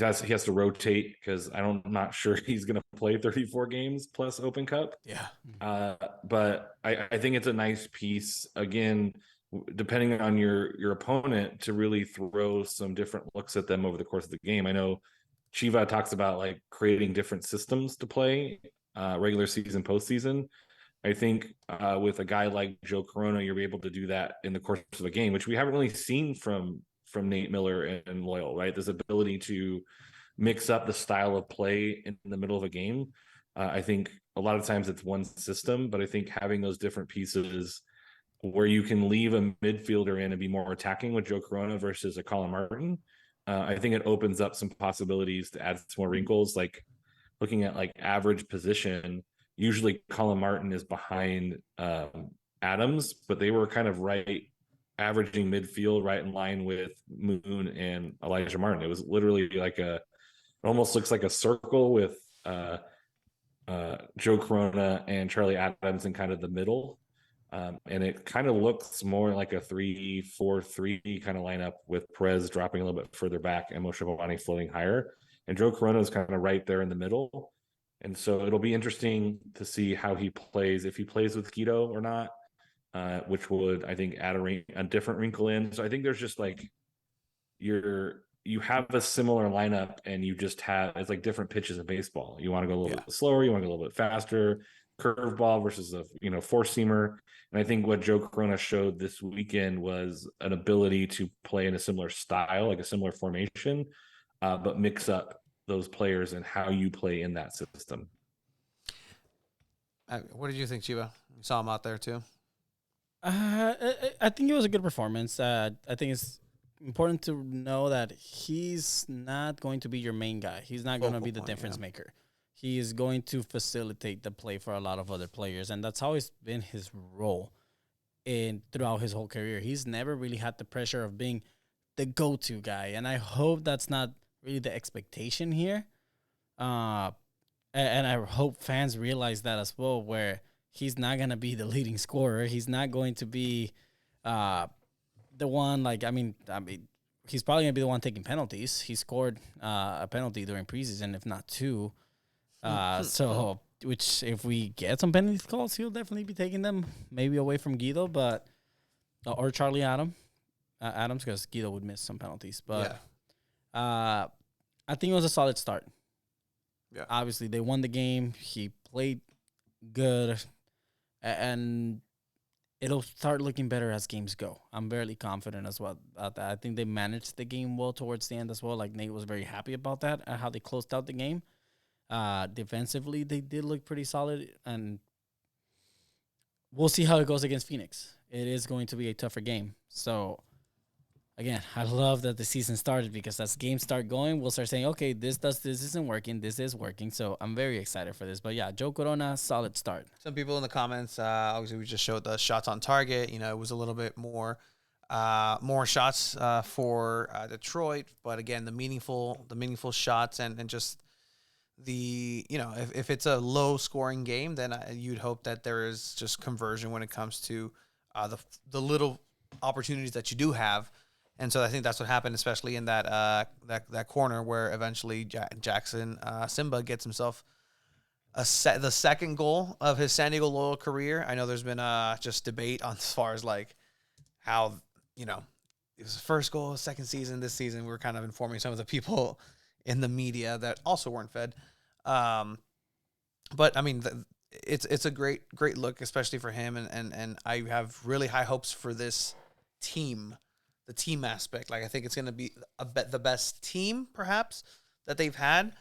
has to rotate, because I'm not sure he's going to play 34 games plus Open Cup. Yeah. But I think it's a nice piece, again, depending on your opponent, to really throw some different looks at them over the course of the game. I know Chiva talks about creating different systems to play regular season, postseason. I think with a guy like Joe Corona, you're able to do that in the course of a game, which we haven't really seen from Nate Miller and Loyal, right? This ability to mix up the style of play in the middle of a game. I think a lot of times it's one system, but I think having those different pieces where you can leave a midfielder in and be more attacking with Joe Corona versus a Colin Martin, I think it opens up some possibilities to add some more wrinkles. Looking at average position, usually Colin Martin is behind Adams, but they were kind of averaging midfield, right in line with Moon and Elijah Martin. It was literally it almost looks like a circle with Joe Corona and Charlie Adams in kind of the middle. And it kind of looks more like a 3-4-3 kind of lineup, with Perez dropping a little bit further back and Moshe Bovani floating higher. And Joe Corona is kind of right there in the middle. And so it'll be interesting to see how he plays, if he plays with Guido or not, which would, I think, add a different wrinkle in. So I think there's just you have a similar lineup, and you just have, it's like different pitches in baseball. You want to go a little Yeah. bit slower, you want to go a little bit faster, curveball versus a four seamer. And I think what Joe Corona showed this weekend was an ability to play in a similar style, like a similar formation, but mix up those players and how you play in that system. What did you think, Chiba? You saw him out there too. I think it was a good performance. I think it's important to know that he's not going to be your main guy. He's not going to be the difference maker. He is going to facilitate the play for a lot of other players, and that's always been his role throughout his whole career. He's never really had the pressure of being the go-to guy, and I hope that's not really the expectation here. And I hope fans realize that as well, where he's not going to be the leading scorer. He's not going to be the one, like, I mean, he's probably going to be the one taking penalties. He scored a penalty during preseason, if not two. So, which if we get some penalty calls, he'll definitely be taking them, maybe away from Guido, but or Charlie Adams, because Guido would miss some penalties. But I think it was a solid start. Yeah. Obviously, they won the game. He played good, and it'll start looking better as games go. I'm fairly confident as well about that. I think they managed the game well towards the end as well. Like, Nate was very happy about that, how they closed out the game. Defensively, they did look pretty solid, and we'll see how it goes against Phoenix. It is going to be a tougher game. So, again, I love that the season started, because as games start going, we'll start saying, okay, this isn't working, this is working. So I'm very excited for this. But yeah, Joe Corona, solid start. Some people in the comments, obviously we just showed the shots on target. It was a little bit more shots for Detroit, but again, the meaningful shots and just the, if it's a low scoring game, then you'd hope that there is just conversion when it comes to the little opportunities that you do have. And so I think that's what happened, especially in that corner where eventually Jackson Simba gets himself the second goal of his San Diego Loyal career. I know there's been just debate on as far as like how, it was the first goal, second season, this season. We were kind of informing some of the people in the media that also weren't fed. But I mean, it's a great look, especially for him. And I have really high hopes for this team. The team aspect, like I think it's going to be the best team perhaps that they've had.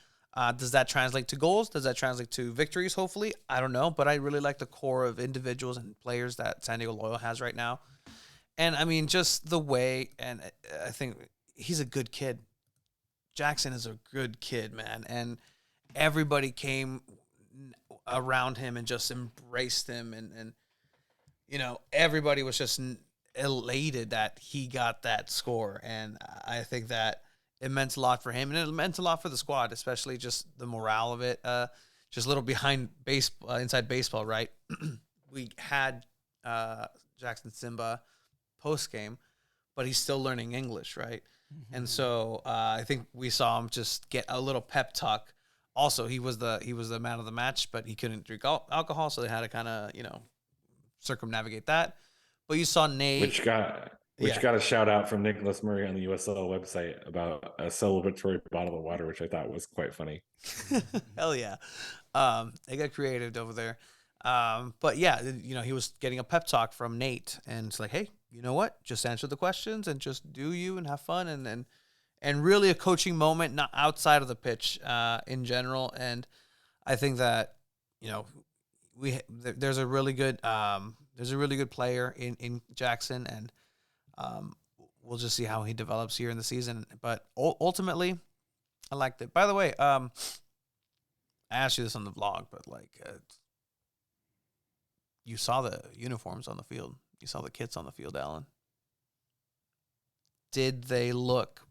Does that translate to goals? Does that translate to victories? Hopefully, I don't know, but I really like the core of individuals and players that San Diego Loyal has right now. And I mean, just the way, and I think he's a good kid. Jackson is a good kid, man, and everybody came around him and just embraced him, and everybody was just elated that he got that score, and I think that it meant a lot for him, and it meant a lot for the squad, especially just the morale of it. Just a little behind inside baseball, right? We had Jackson Simba post game, but he's still learning English, right? Mm-hmm. And so I think we saw him just get a little pep talk. Also, he was the man of the match, but he couldn't drink alcohol, so they had to kind of circumnavigate that. But you saw Nate, which got a shout out from Nicholas Murray on the USL website about a celebratory bottle of water, which I thought was quite funny. Hell yeah, they got creative over there. But yeah, he was getting a pep talk from Nate, and it's like, hey, you know what? Just answer the questions and just do you and have fun, and really a coaching moment, not outside of the pitch, in general. And I think that there's a really good player in Jackson, and we'll just see how he develops here in the season. But ultimately, I liked it. By the way, I asked you this on the vlog, but you saw the uniforms on the field. You saw the kits on the field, Alan. Did they look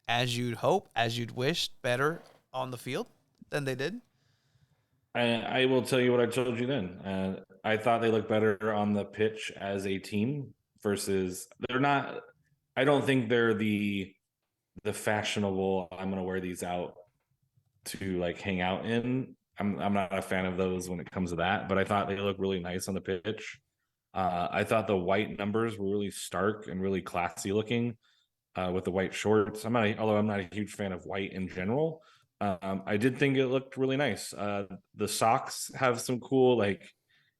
as you'd hope, as you'd wished, better on the field than they did? I will tell you what I told you then. I thought they looked better on the pitch as a team versus they're not. I don't think they're the fashionable, I'm going to wear these out to like hang out in. I'm not a fan of those when it comes to that, but I thought they look really nice on the pitch. I thought the white numbers were really stark and really classy looking. with the white shorts. Although I'm not a huge fan of white in general. I did think it looked really nice. The socks have some cool, like,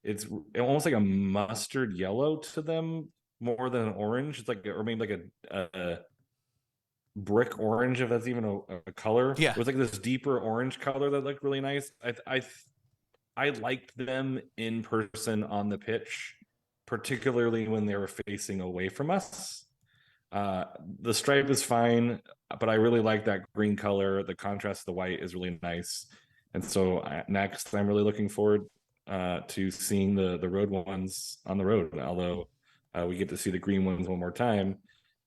it's almost like a mustard yellow to them more than an orange. It's like, or maybe like a brick orange, if that's even a color. Yeah. It was like this deeper orange color that looked really nice. I liked them in person on the pitch, particularly when they were facing away from us. The stripe is fine, but I really like that green color. The contrast of the white is really nice. And so next, I'm really looking forward to seeing the road ones on the road. Although we get to see the green ones one more time,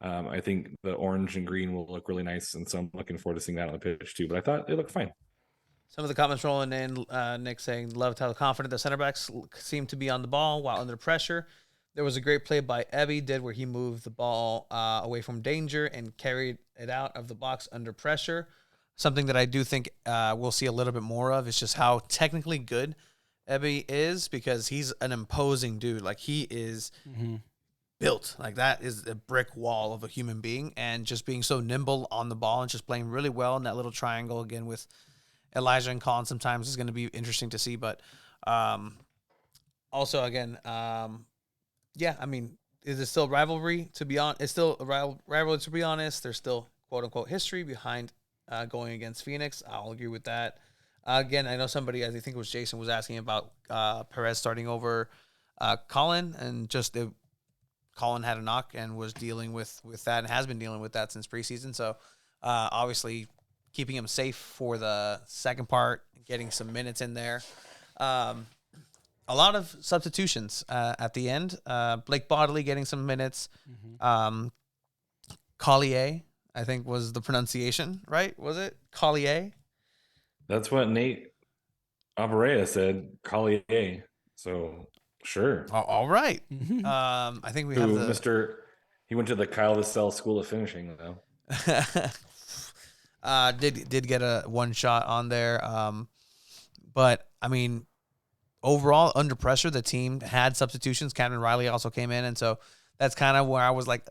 I think the orange and green will look really nice. And so I'm looking forward to seeing that on the pitch too. But I thought they looked fine. Some of the comments rolling in, Nick saying, loved how confident the center backs seemed to be on the ball while under pressure. There was a great play by Ebby, did where he moved the ball away from danger and carried it out of the box under pressure. Something that I do think we'll see a little bit more of is just how technically good Ebby is, because he's an imposing dude. Like, he is built. Like, that is a brick wall of a human being, and just being so nimble on the ball and just playing really well in that little triangle again with Elijah and Colin sometimes is going to be interesting to see. But also, again, yeah, I mean, is it still rivalry? To be honest, it's still a rivalry. To be honest, there's still quote unquote history behind going against Phoenix. I'll agree with that. Again, I know somebody, I think it was Jason, was asking about Perez starting over Colin, and just Colin had a knock and was dealing with that, and has been dealing with that since preseason. So obviously, keeping him safe for the second part, getting some minutes in there. A lot of substitutions at the end. Blake Bodley getting some minutes. Collier, I think was the pronunciation, right? Was it Collier? That's what Nate Abarea said, Collier. So sure. All right. I think we have He went to the Kyle Vassell School of Finishing, though. did get a one shot on there. But I mean, overall, under pressure, the team had substitutions. Cameron Riley also came in, and so that's kind of where I was like,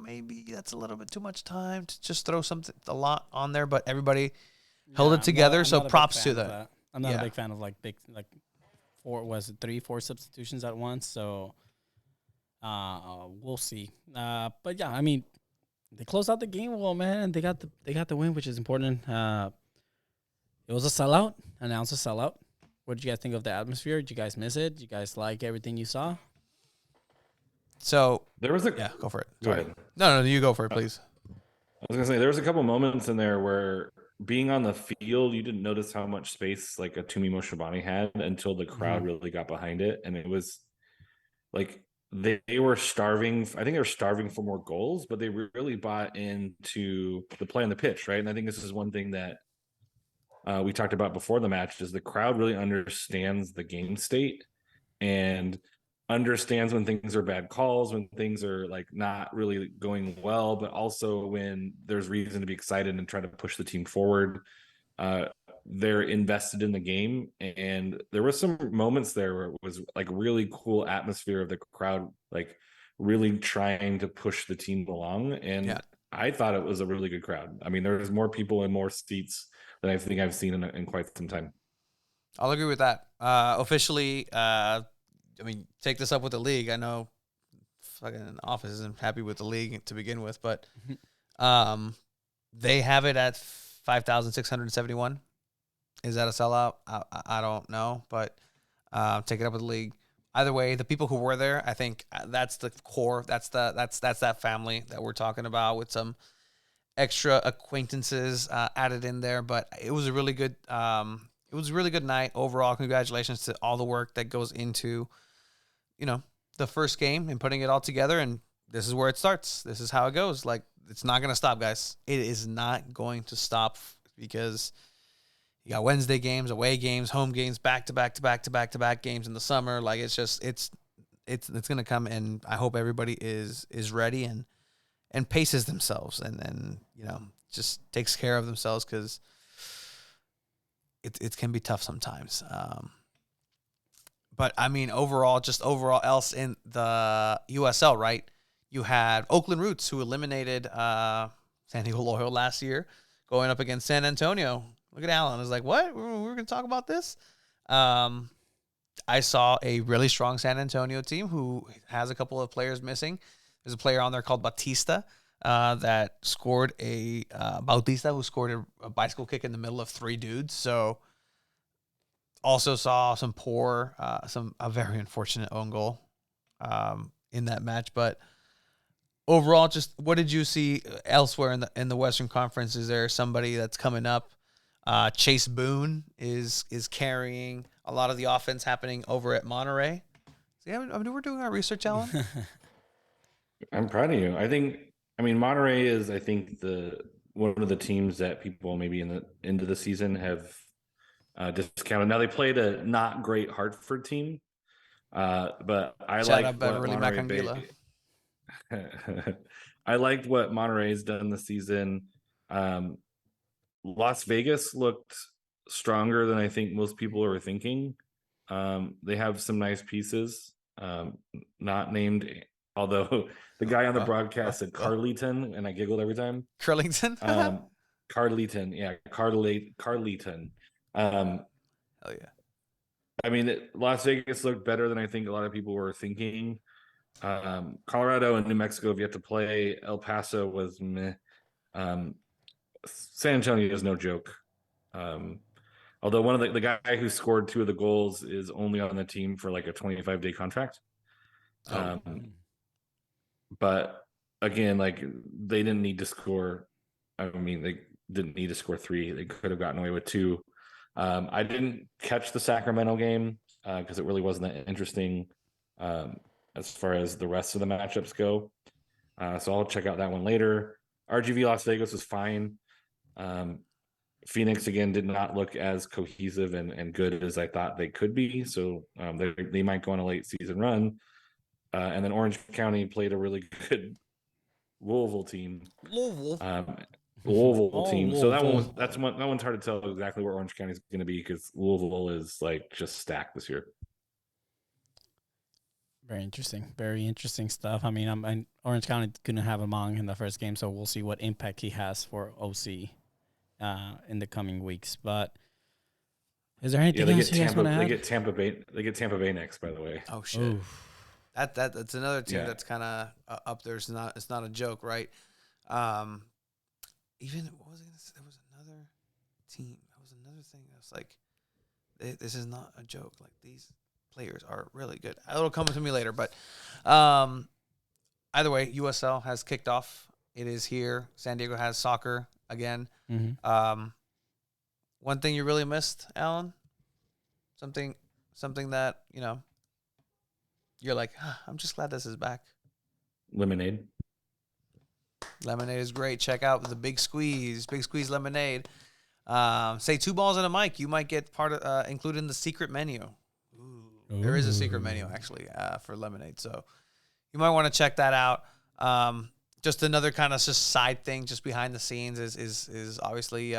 maybe that's a little bit too much time to just throw a lot on there. But everybody held it together, so props to them. I'm not a big fan of like 4 substitutions at once. So we'll see. But yeah, I mean, they closed out the game well, man. They got the win, which is important. It was a sellout. Announced a sellout. What did you guys think of the atmosphere? Did you guys miss it? Did you guys like everything you saw? So there was go for it. Go ahead. No, you go for it, please. I was gonna say there was a couple moments in there where being on the field, you didn't notice how much space like a Tumi Moshabani had until the crowd really got behind it, and it was like they were starving. I think they were starving for more goals, but they really bought into the play on the pitch, right? And I think this is one thing that we talked about before the match, is the crowd really understands the game state and understands when things are bad calls, when things are like not really going well, but also when there's reason to be excited and try to push the team forward. They're invested in the game, and there were some moments there where it was like really cool atmosphere of the crowd, like really trying to push the team along. And I thought it was a really good crowd. I mean, there's more people in more seats than I think I've seen in quite some time. I'll agree with that. Officially, I mean, take this up with the league. I know fucking office isn't happy with the league to begin with, but they have it at 5,671. Is that a sellout? I don't know, but take it up with the league. Either way, the people who were there, I think that's the core. That's that family that we're talking about, with some extra acquaintances added in there. But it was a really good. It was a really good night overall. Congratulations to all the work that goes into, the first game and putting it all together. And this is where it starts. This is how it goes. Like, it's not going to stop, guys. It is not going to stop, because you got Wednesday games, away games, home games, back to back games in the summer. Like, it's just, it's going to come. And I hope everybody is ready and paces themselves and just takes care of themselves, because it can be tough sometimes. But I mean, overall else in the USL, right? You had Oakland Roots, who eliminated San Diego Loyal last year, going up against San Antonio. Look at Alan. I was like, what? We're going to talk about this? I saw a really strong San Antonio team who has a couple of players missing. There's a player on there called Batista that scored Bautista, who scored a bicycle kick in the middle of 3 dudes. So also saw some a very unfortunate own goal in that match. But overall, just what did you see elsewhere in the Western Conference? Is there somebody that's coming up? Chase Boone is carrying a lot of the offense happening over at Monterey. See, we're doing our research, Alan. I'm proud of you. I mean, Monterey is, I think, one of the teams that people maybe in the end of the season have discounted. Now they played a not great Hartford team, but I Shout like out Beverly what Macangila. I liked what Monterey's done this season. Las Vegas looked stronger than I think most people were thinking. They have some nice pieces, not named, although the guy on the broadcast said Carleton, and I giggled every time. Curlington? Carleton, yeah, Carleton. Hell yeah. I mean, Las Vegas looked better than I think a lot of people were thinking. Colorado and New Mexico have yet to play. El Paso was meh. San Antonio is no joke. Although one of the guy who scored 2 of the goals is only on the team for like a 25-day contract. But again, like they didn't need to score. I mean, they didn't need to score 3. They could have gotten away with 2. I didn't catch the Sacramento game because it really wasn't that interesting as far as the rest of the matchups go. So I'll check out that one later. RGV Las Vegas was fine. Phoenix again did not look as cohesive and good as I thought they could be. So they might go on a late season run. And then Orange County played a really good Louisville team. Louisville team. So that one's hard to tell exactly where Orange County is going to be because Louisville is like just stacked this year. Very interesting stuff. I mean, Orange County couldn't have Among in the first game, so we'll see what impact he has for OC in the coming weeks. But is there anything else you guys want to add? They get Tampa Bay next, by the way. Oh shit. Oof. That's another team that's kind of up there. It's not a joke, right? Even what was it? There was another team. That was another thing. That's like, this is not a joke. Like these players are really good. It'll come to me later, but either way, USL has kicked off. It is here. San Diego has soccer again. Mm-hmm. One thing you really missed, Alan? Something that, you're like, I'm just glad this is back. Lemonade is great. Check out the Big Squeeze Lemonade. Say 2 balls and a mic. You might get included in the secret menu. Ooh. There is a secret menu actually for lemonade, so you might want to check that out. Just another kind of just side thing, just behind the scenes is obviously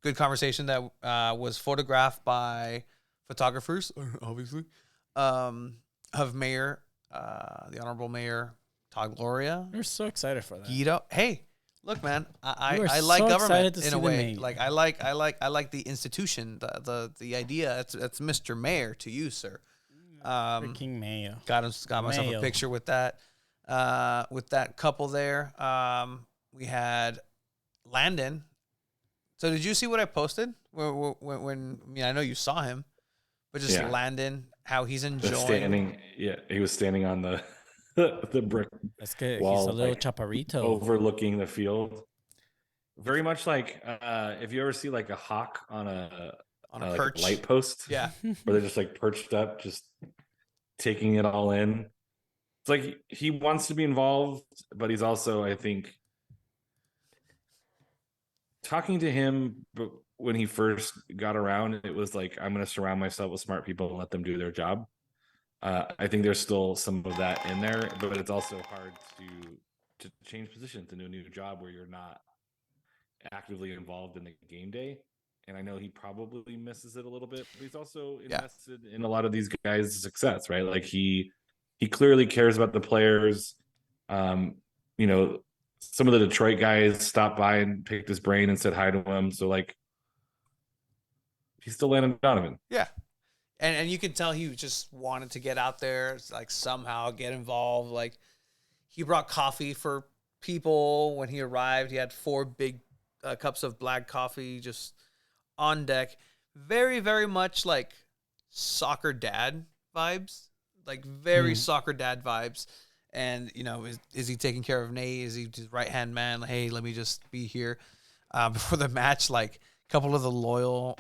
good conversation that was photographed by photographers, obviously, of Mayor, the Honorable Mayor Todd Gloria. We're so excited for that. Guido, hey, look, man, I like so government in a way. Like I like the institution, the idea. That's Mr. Mayor to you, sir. Freaking Mayor. Got myself a picture with that couple there. We had Landon. So did you see what I posted? When I know you saw him, but just Landon, how he's enjoying. He was standing on the brick. That's good. Wall, he's a little chaparrito, overlooking the field. Very much like if you ever see like a hawk on a perch, like a light post, where they're just like perched up, just taking it all in. It's like he wants to be involved, but he's also, I think, talking to him. But when he first got around, it was like, I'm going to surround myself with smart people and let them do their job. I think there's still some of that in there, but it's also hard to change positions into a new job where you're not actively involved in the game day. And I know he probably misses it a little bit, but he's also invested in a lot of these guys' success, right? Like he clearly cares about the players. You know, some of the Detroit guys stopped by and picked his brain and said hi to him. So like, he's still Landon Donovan. Yeah. And you can tell he just wanted to get out there, like somehow get involved. Like he brought coffee for people when he arrived. He had 4 big cups of black coffee just on deck. Very, very much like soccer dad vibes, like very soccer dad vibes. And, you know, is he taking care of Nate? Is he his right-hand man? Like, hey, let me just be here. Before the match, like, a couple of the loyal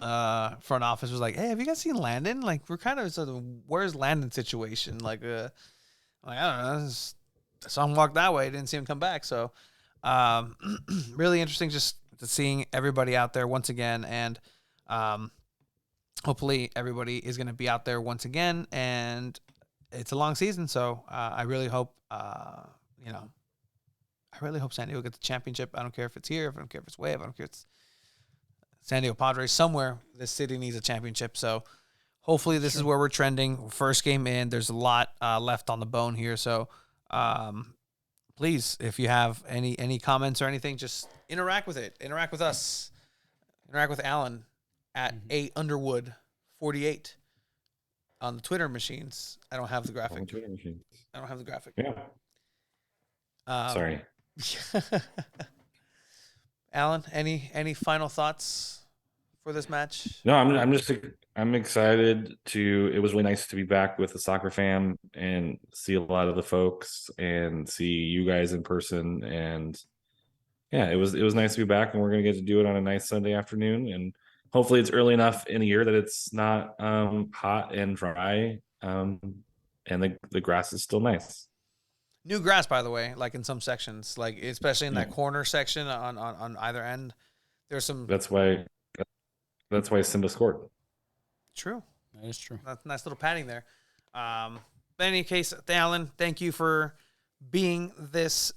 front office was like, hey, have you guys seen Landon? Like, we're kind of sort of, where's Landon situation? Like, I don't know. Someone walked that way. Didn't see him come back. So, really interesting just seeing everybody out there once again. And hopefully everybody is going to be out there once again. And it's a long season. So, I really hope, I really hope San Diego gets the championship. I don't care if it's here. I don't care if it's Wave. I don't care if it's San Diego Padres. Somewhere this city needs a championship. So hopefully this is where we're trending. First game in. There's a lot left on the bone here. So please, if you have any comments or anything, just interact with it. Interact with us. Interact with Alan at A_Underwood48 on the Twitter machines. I don't have the graphic. On Twitter machines. I don't have the graphic. Yeah. Sorry. Alan, any final thoughts for this match? No, I'm excited to. It was really nice to be back with the soccer fam and see a lot of the folks and see you guys in person. And yeah, it was nice to be back, and we're gonna get to do it on a nice Sunday afternoon. And hopefully, it's early enough in the year that it's not hot and dry, and the grass is still nice. New grass, by the way, like in some sections, like especially in that corner section on either end. There's some. That's why Simba scored. True. That is true. That's nice little padding there. But in any case, Alan, thank you for being this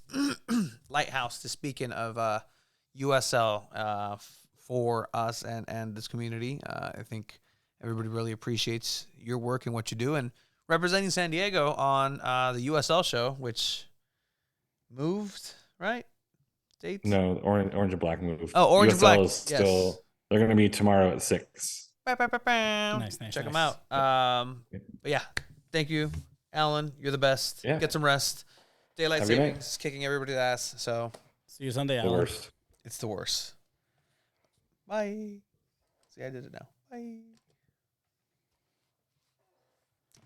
lighthouse to speaking of USL for us and this community. I think everybody really appreciates your work and what you do, and representing San Diego on the USL show, which moved, right? Dates? No, Orange and Black moved. Oh, Orange and Black. Is still, yes. They're going to be tomorrow at 6. Nice. Check them out. But yeah, thank you, Alan. You're the best. Yeah. Get some rest. Daylight savings is kicking everybody's ass. So see you Sunday, Alan. The worst. It's the worst. Bye. See, I did it now. Bye.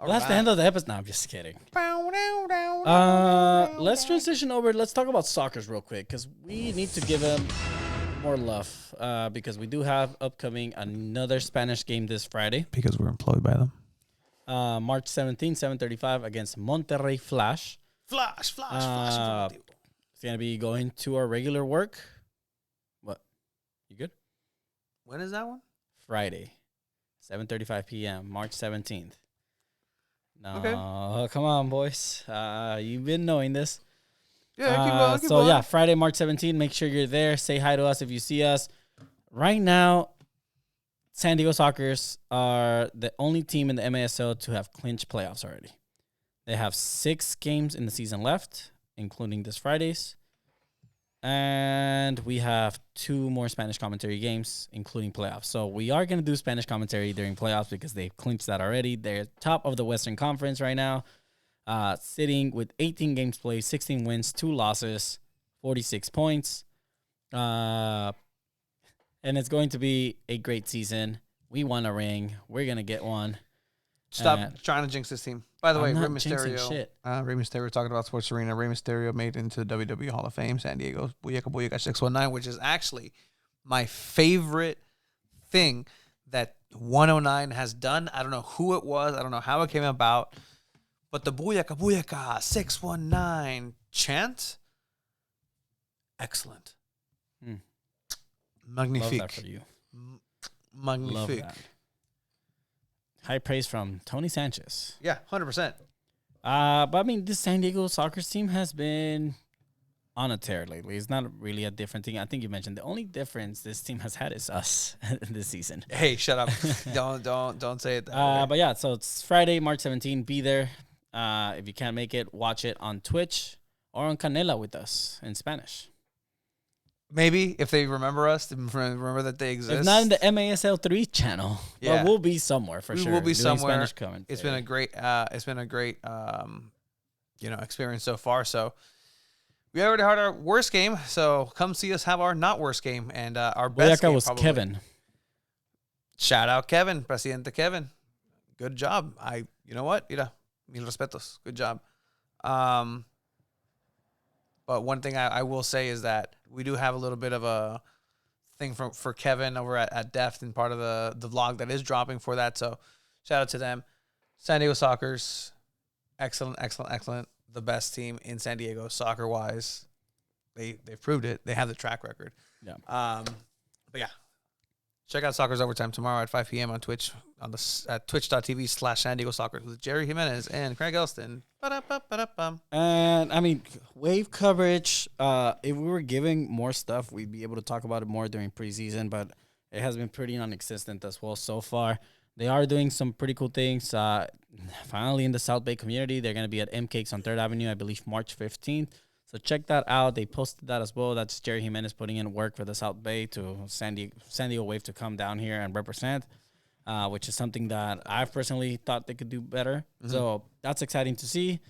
Well, that's the end of the episode. No, I'm just kidding. Let's transition over. Let's talk about Sockers real quick because we need to give them more love because we do have upcoming another Spanish game this Friday. Because we're employed by them. March 17, 7:35 against Monterrey Flash. Flash. It's going to be going to our regular work. What? You good? When is that one? Friday, 7:35 p.m., March 17th. No, okay. Come on, boys. You've been knowing this. Yeah, keep going. Yeah, Friday, March 17th. Make sure you're there. Say hi to us if you see us. Right now, San Diego Sockers are the only team in the MASL to have clinched playoffs already. They have 6 games in the season left, including this Friday's. And we have 2 more Spanish commentary games, including playoffs. So we are going to do Spanish commentary during playoffs because they've clinched that already. They're top of the Western Conference right now, sitting with 18 games played, 16 wins, 2 losses, 46 points. And it's going to be a great season. We won a ring. We're going to get one. Stop trying to jinx this team. By the way, Rey Mysterio. Shit. Rey Mysterio, talking about Sports Arena. Rey Mysterio made into WWE Hall of Fame, San Diego. Booyaka 619, which is actually my favorite thing that 109 has done. I don't know who it was. I don't know how it came about. But the Booyaka 619 chant, excellent. Magnifique. Love that for you. Magnifique. Love that. High praise from Tony Sanchez. Yeah, 100%. But I mean, this San Diego Sockers team has been on a tear lately. It's not really a different thing. I think you mentioned the only difference this team has had is us this season. Hey, shut up! don't say it that way. But yeah, so it's Friday, March 17. Be there. If you can't make it, watch it on Twitch or on Canela with us in Spanish. Maybe if they remember us, remember that they exist. If not in the MASL3 channel, but we'll be somewhere for sure. We'll be somewhere. Spanish commentary. It's been a great, experience so far. So we already had our worst game. So come see us have our not worst game and our best game. Was probably Kevin. Shout out Kevin, Presidente Kevin. Good job. You know what? Mil respetos. Good job. But one thing I will say is that we do have a little bit of a thing for Kevin over at Deft and part of the vlog that is dropping for that. So shout out to them. San Diego Soccer's excellent. The best team in San Diego soccer-wise. They've proved it. They have the track record. Yeah. But yeah. Check out Soccer's Overtime tomorrow at 5 p.m. on Twitch at twitch.tv/San Diego Soccer with Jerry Jimenez and Craig Elston. And I mean, wave coverage. If we were giving more stuff, we'd be able to talk about it more during preseason. But it has been pretty non-existent as well so far. They are doing some pretty cool things. Finally, in the South Bay community, they're going to be at M Cakes on 3rd Avenue, I believe, March 15th. So check that out. They posted that as well. That's Jerry Jimenez putting in work for the South Bay to San Diego Wave to come down here and represent, which is something that I've personally thought they could do better. Mm-hmm. So that's exciting to see.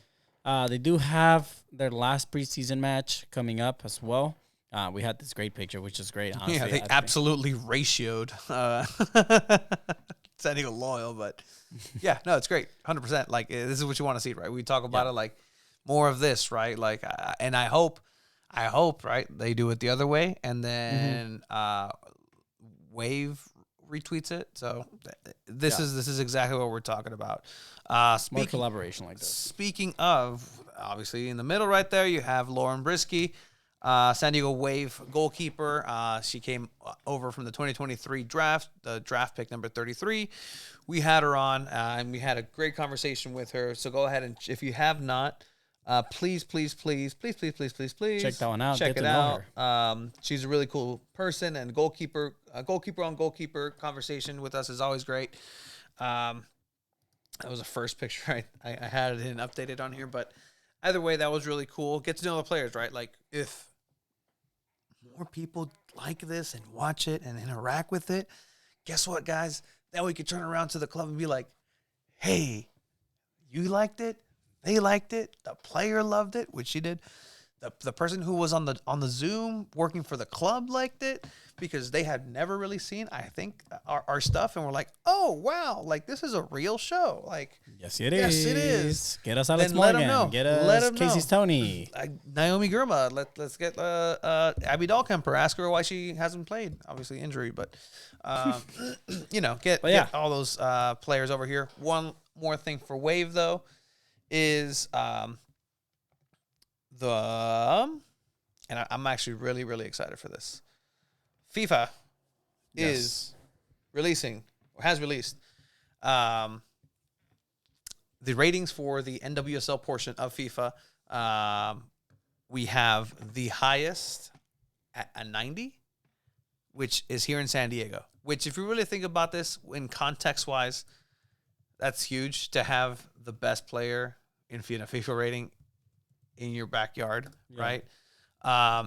They do have their last preseason match coming up as well. We had this great picture, which is great. Honestly, yeah, they absolutely ratioed San Diego Loyal, but yeah, no, it's great. 100%. Like, this is what you want to see, right? We talk about it like, more of this, right? Like, and I hope, right, they do it the other way, and then Wave retweets it. So this is exactly what we're talking about. More collaboration like this. Speaking of, obviously, in the middle right there, you have Lauren Brisky, San Diego Wave goalkeeper. She came over from the 2023 draft, the draft pick number 33. We had her on, and we had a great conversation with her. So go ahead and, if you have not, please check that one out. Check it out. She's a really cool person, and goalkeeper on goalkeeper conversation with us is always great. That was the first picture I had it and updated on here, but either way, that was really cool. Get to know the players, right? Like, if more people like this and watch it and interact with it, guess what, guys? Then we could turn around to the club and be like, hey, you liked it? They liked it. The player loved it, which she did. The person who was on the Zoom working for the club liked it because they had never really seen, I think, our stuff, and we're like, oh wow, like this is a real show. Like, yes, it is. Get us Alex then Morgan. Let them know. Get us Casey's Tony. Naomi Gurma. Let's get Abby Dahlkemper. Ask her why she hasn't played. Obviously injury, but get all those players over here. One more thing for Wave though is and I'm actually really, really excited for this. FIFA has released the ratings for the NWSL portion of FIFA. We have the highest at a 90, which is here in San Diego, which if you really think about this in context-wise, that's huge to have the best player in FIFA rating in your backyard, right?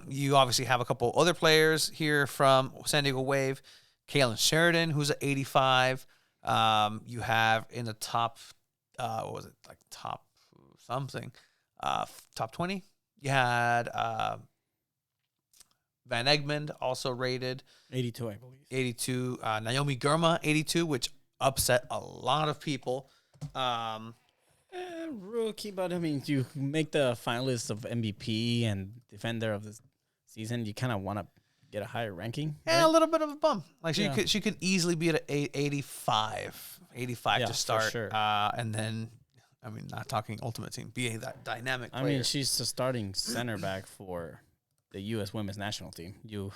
You obviously have a couple other players here from San Diego Wave. Kaylin Sheridan, who's at 85. You have in the top, top something, top 20. You had Van Egmond also rated 82, I believe. 82. Naomi Gurma, 82, which upset a lot of people. Rookie, but I mean, you make the finalists of MVP and defender of the season. You kind of want to get a higher ranking, and a little bit of a bump. Like she could easily be at 85 to start. For sure. And then, I mean, not talking Ultimate Team, be that dynamic player. I mean, she's the starting center back for the U.S. Women's National Team. You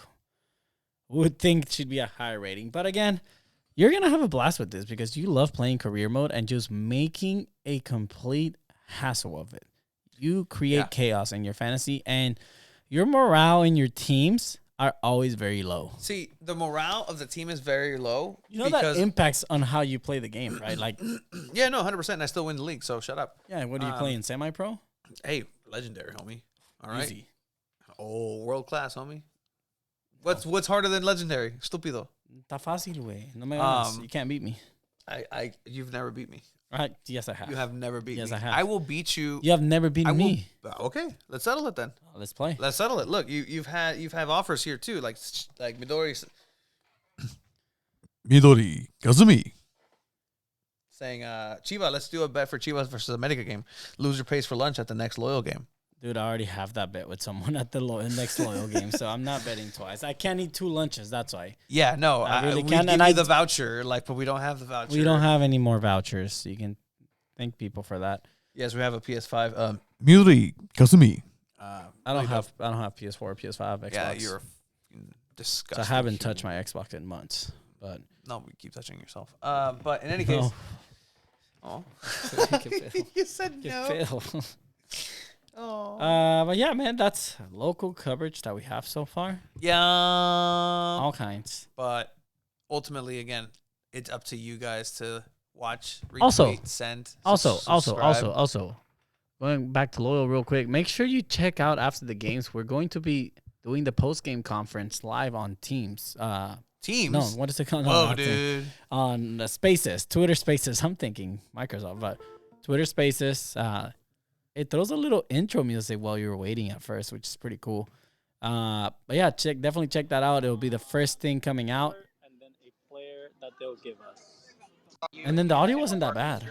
would think she'd be a higher rating, but again, you're going to have a blast with this because you love playing career mode and just making a complete hassle of it. You create chaos in your fantasy, and your morale in your teams are always very low. See, the morale of the team is very low. You know that impacts on how you play the game, right? Like, yeah, no, 100%. I still win the league, so shut up. Yeah, what are you playing, semi-pro? Hey, legendary, homie. All right. Easy. Oh, world class, homie. What's harder than legendary? Estúpido. Está fácil, güey. No me ganas. You can't beat me. You've never beat me. Right? Yes, I have. You have never beat me. Yes, I have. I will beat you. You have never beaten me. Okay, let's settle it then. Let's play. Let's settle it. Look, you've had offers here too, like Midori Kazumi. saying, Chiva, let's do a bet for Chivas versus America game. Loser pays for lunch at the next Loyal game. Dude, I already have that bet with someone at the next Loyal game, so I'm not betting twice. I can't eat 2 lunches, that's why. Yeah, no, I really we can, give and you the voucher, but we don't have the voucher. We don't have any more vouchers. You can thank people for that. Yes, we have a PS5. Midori Kazumi. I don't have PS4 or PS5. Xbox. Yeah, you're disgusting. So I haven't touched my Xbox in months, but no, we keep touching yourself. But in any case, you said no. Oh. But yeah, man, that's local coverage that we have so far. Yeah. All kinds. But ultimately, again, it's up to you guys to watch, retweet, Also, send. Also, going back to Loyal real quick, make sure you check out after the games. We're going to be doing the post-game conference live on Teams. Teams? No, what is it called? Oh, dude. On Spaces, Twitter Spaces. I'm thinking Microsoft, but Twitter Spaces. It throws a little intro music while you're waiting at first, which is pretty cool. But yeah, definitely check that out. It'll be the first thing coming out. And then a player that they'll give us. And then the audio wasn't that bad.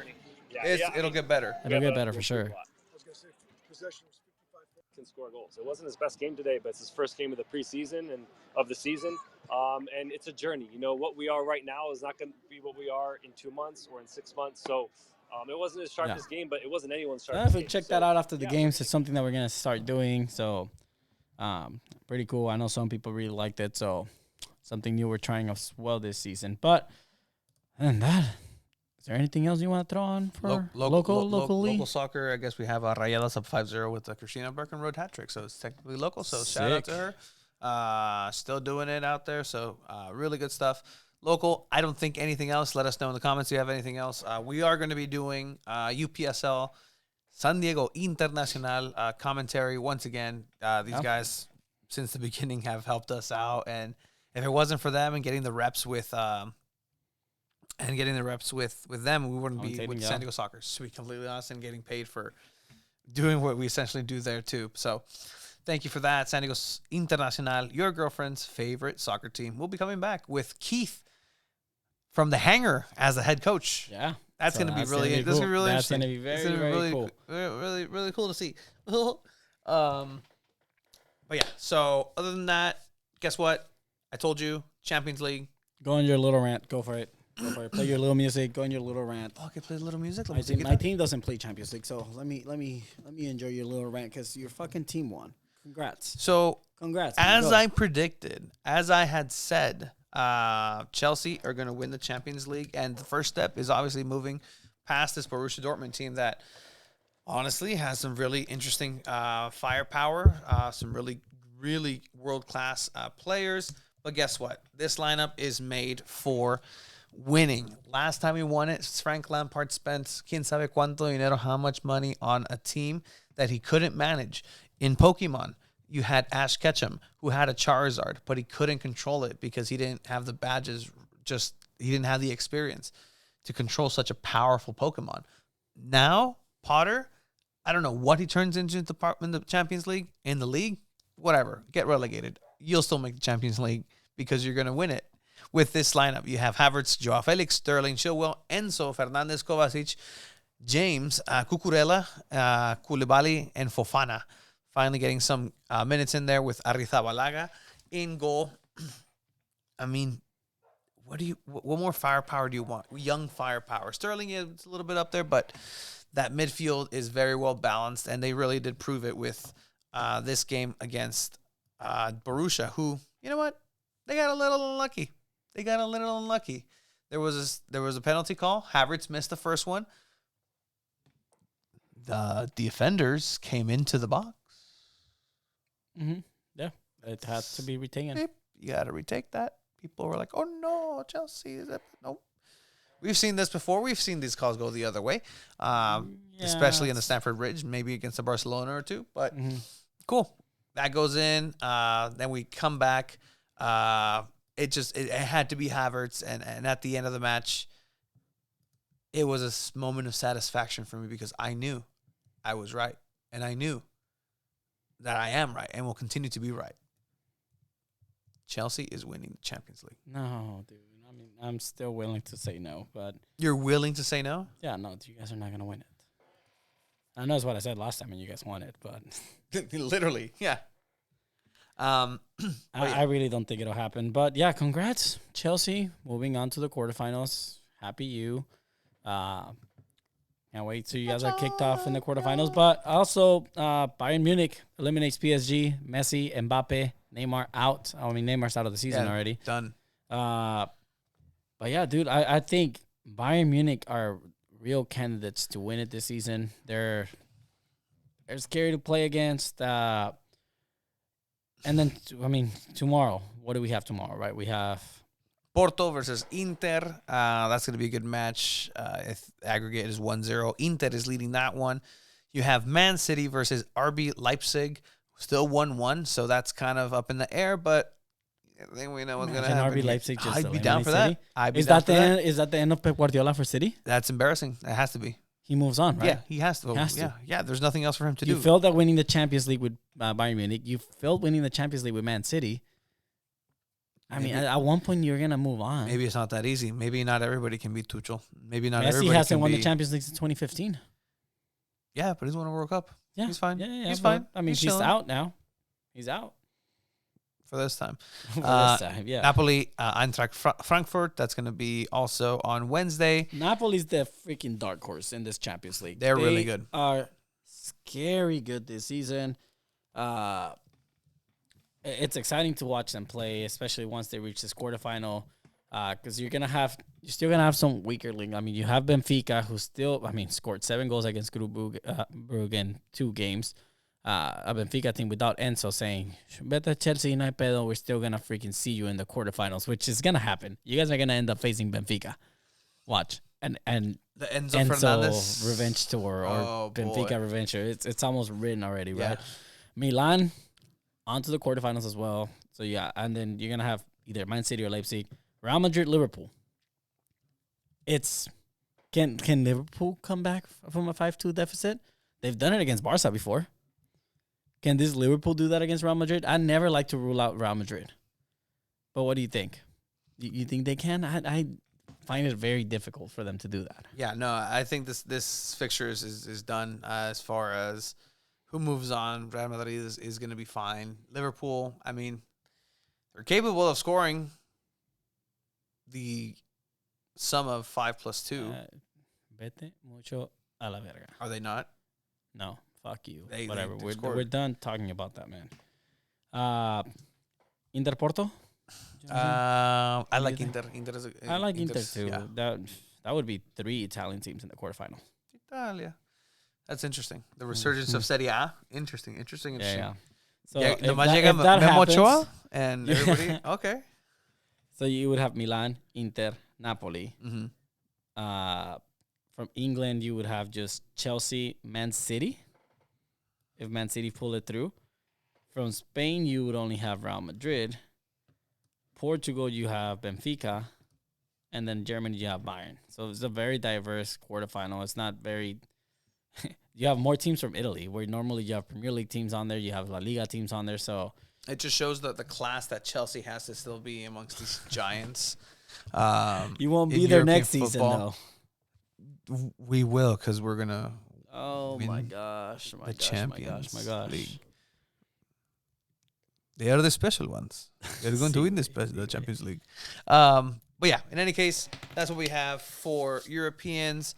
It'll get better. It'll get better for sure. Can score goals. It wasn't his best game today, but it's his first game of the preseason and of the season. And it's a journey. You know, what we are right now is not going to be what we are in 2 months or in 6 months. So it wasn't his sharpest game, but it wasn't anyone's sharpest game. Check that out after the games. It's something that we're going to start doing. So pretty cool. I know some people really liked it. So something new we're trying as well this season. But and that, is there anything else you want to throw on for locally? Local soccer, I guess we have Rayadas up 5-0 with the Christina Birken Road hat trick. So it's technically local. So shout out to her. Still doing it out there. So really good stuff. Local, I don't think anything else. Let us know in the comments if you have anything else. We are going to be doing UPSL San Diego Internacional commentary once again. These guys, since the beginning, have helped us out. And if it wasn't for them and getting the reps with them, we wouldn't be with San Diego Soccer. To be completely honest, and getting paid for doing what we essentially do there too. So thank you for that. San Diego Internacional, your girlfriend's favorite soccer team, will be coming back with Keith from the hangar as the head coach. Yeah. That's going to be really interesting. That's going to be very cool. Really cool to see. But yeah, so other than that, guess what? I told you, Champions League. Go on your little rant. Go for it. Play your little music. Go on your little rant. Oh, I can play a little music. My team doesn't play Champions League, so let me enjoy your little rant because your fucking team won. Congrats. So congrats. As I predicted, as I had said, Chelsea are going to win the Champions League, and the first step is obviously moving past this Borussia Dortmund team that honestly has some really interesting firepower, some really world-class players. But guess what? This lineup is made for winning. Last time we won it, Frank Lampard spent quién sabe cuánto dinero, how much money on a team that he couldn't manage. In Pokemon, you had Ash Ketchum, who had a Charizard, but he couldn't control it because he didn't have the badges. He didn't have the experience to control such a powerful Pokemon. Now, Potter, I don't know what he turns into in the Champions League, in the league, whatever, get relegated. You'll still make the Champions League because you're going to win it. With this lineup, you have Havertz, Joao Felix, Sterling, Chilwell, Enzo, Fernandez, Kovacic, James, Cucurella, Koulibaly, and Fofana. Finally getting some minutes in there with Arrizabalaga in goal. I mean, what more firepower do you want? Young firepower. Sterling is a little bit up there, but that midfield is very well balanced, and they really did prove it with this game against Borussia, who, you know what? They got a little unlucky. There was a penalty call. Havertz missed the first one. The defenders came into the box. Mm-hmm. Yeah, it had to be retaken. You got to retake that. People were like, "Oh no, Chelsea!" Nope. We've seen this before. We've seen these calls go the other way, especially in the Stamford Bridge, maybe against a Barcelona or two. But cool. That goes in. Then we come back. It had to be Havertz, and at the end of the match, it was a moment of satisfaction for me because I knew I was right, and I knew that I am right and will continue to be right. Chelsea is winning the Champions League. No, dude. I mean, I'm still willing to say no, but You're willing to say no? yeah, no, you guys are not gonna win it. I know that's what I said last time, and you guys won it, but Literally, yeah. I really don't think it'll happen. But yeah, congrats, Chelsea, moving on to the quarterfinals. Happy you. Can't wait till you guys are kicked off in the quarterfinals. But also, Bayern Munich eliminates PSG, Messi, Mbappe, Neymar out. I mean, Neymar's out of the season already. Done. But yeah, dude, I think Bayern Munich are real candidates to win it this season. They're scary to play against. And then, tomorrow, what do we have tomorrow, right? We have Porto versus Inter. That's going to be a good match. If aggregate is 1-0, Inter is leading that one. You have Man City versus RB Leipzig, still 1-1, so that's kind of up in the air, but I think we know what's going to happen. RB Leipzig just I'd be down for that. Is that the end of Pep Guardiola for City? That's embarrassing. It has to be. He moves on, right? Yeah, he has to. Yeah. There's nothing else for him to do. You failed at winning the Champions League with Bayern Munich. You failed winning the Champions League with Man City. I mean, at one point you're gonna move on. Maybe it's not that easy. Maybe not everybody can beat Tuchel. Maybe not Messi everybody hasn't can won be... the Champions League since 2015. Yeah, but he's won a World Cup. Yeah, he's fine. Yeah, he's fine. I mean, he's chilling out now. He's out for this time. for this time. Yeah. Napoli, Eintracht Frankfurt. That's going to be also on Wednesday. Napoli's the freaking dark horse in this Champions League. They're really good. Are scary good this season. It's exciting to watch them play, especially once they reach this quarterfinal. Because you're still gonna have some weaker link. I mean, you have Benfica, who still, scored 7 goals against Brugge in 2 games. A Benfica team without Enzo saying, "Better Chelsea, no hay pedo. We're still gonna freaking see you in the quarterfinals," which is gonna happen. You guys are gonna end up facing Benfica. Watch and the Enzo Fernandez revenge tour or Benfica revenge tour. It's almost written already, right? Yeah. Milan onto the quarterfinals as well. So yeah, and then you're gonna have either Man City or Leipzig. Real Madrid, Liverpool. Can Liverpool come back from a 5-2 deficit? They've done it against Barca before. Can this Liverpool do that against Real Madrid? I never like to rule out Real Madrid. But what do you think? You think they can? I find it very difficult for them to do that. Yeah, no, I think this fixture is done as far as who moves on. Real Madrid is going to be fine. Liverpool, I mean, they're capable of scoring the sum of 5 plus 2. Vete mucho a la verga. Are they not? No, fuck you. They Whatever. scored. We're done talking about that, man. Inter Porto? I like Inter. I like Inter too. Yeah. That would be 3 Italian teams in the quarterfinal. Italia. That's interesting. The resurgence of Serie A. Interesting. Yeah. So yeah, if nomás that llega Memo happens, Ochoa and everybody. Okay. So you would have Milan, Inter, Napoli. Mm-hmm. From England, you would have just Chelsea, Man City, if Man City pull it through. From Spain, you would only have Real Madrid. Portugal, you have Benfica. And then Germany, you have Bayern. So it's a very diverse quarterfinal. It's not very... You have more teams from Italy, where normally you have Premier League teams on there. You have La Liga teams on there, so... It just shows the class that Chelsea has to still be amongst these giants. You won't be there next season, though. We will, because we're going to my gosh. My Champions gosh. League. They are the special ones. They're going to win the Champions League. But yeah, in any case, that's what we have for Europeans.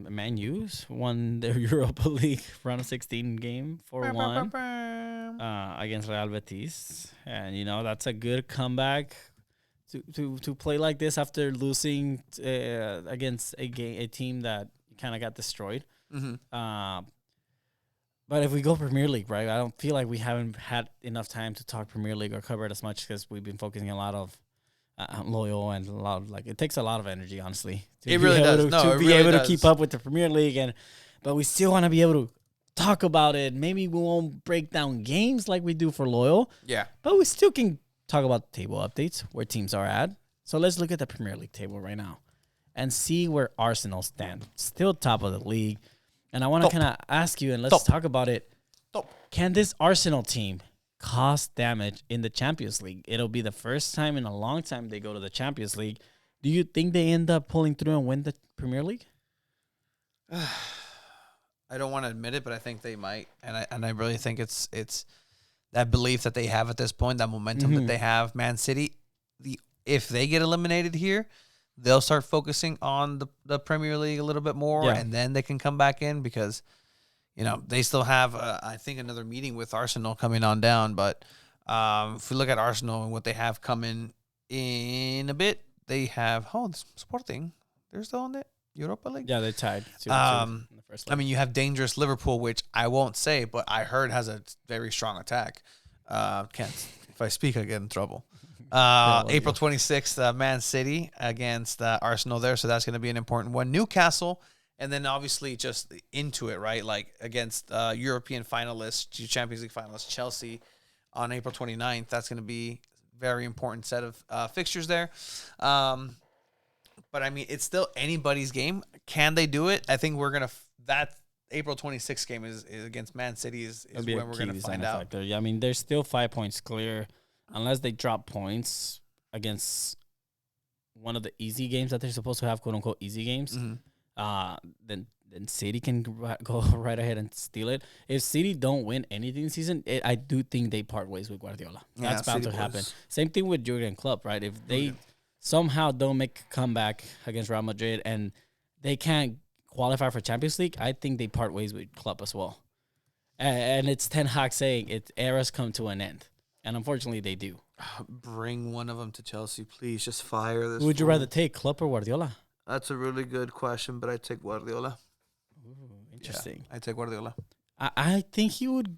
Man U's won their Europa League round of 16 game 4-1 against Real Betis, and that's a good comeback to play like this after losing against a team that kind of got destroyed. Mm-hmm. But if we go Premier League, right, I don't feel like we haven't had enough time to talk Premier League or cover it as much because we've been focusing a lot of loyal and a lot of, it takes a lot of energy, honestly. It really does. To be able to keep up with the Premier League, but we still want to be able to talk about it. Maybe we won't break down games like we do for Loyal, Yeah. but we still can talk about table updates, where teams are at. So let's look at the Premier League table right now and see where Arsenal stand. Still top of the league. And I want to Top. kind of ask you, and let's Top. talk about it. Top. Can this Arsenal team cause damage in the Champions League? It'll be the first time in a long time they go to the Champions League. Do you think they end up pulling through and win the Premier League? I don't want to admit it, but I think they might, and I really think it's that belief that they have at this point, that momentum that they have. Man City, if they get eliminated here, they'll start focusing on the Premier League a little bit more, and then they can come back in because, they still have, I think, another meeting with Arsenal coming on down. But if we look at Arsenal and what they have coming in a bit, they have, Sporting. They're still on it. Europa League? Yeah, they tied. 2-2 in the first leg. I mean, you have dangerous Liverpool, which I won't say, but I heard has a very strong attack. If I speak, I get in trouble. April 26th, Man City against Arsenal there, so that's going to be an important one. Newcastle, and then obviously just into it, right? Like against European finalists, Champions League finalists, Chelsea on April 29th. That's going to be a very important set of fixtures there. But, I mean, it's still anybody's game. Can they do it? I think we're going to that April 26th game is against Man City is when we're going to find out. Factor. Yeah, I mean, they're still 5 points clear unless they drop points against one of the easy games that they're supposed to have, quote-unquote, easy games. Then City can go right ahead and steal it. If City don't win anything this season, I do think they part ways with Guardiola. That's bound to happen. Same thing with Jurgen Klopp, right? If they somehow don't make a comeback against Real Madrid and they can't qualify for Champions League, I think they part ways with Klopp as well. And it's Ten Hag saying eras come to an end. And unfortunately, they do. Bring one of them to Chelsea, please. Just fire this. Who would you rather take, Klopp or Guardiola? That's a really good question, but I take Guardiola. Ooh, interesting. I take Guardiola. I think he would.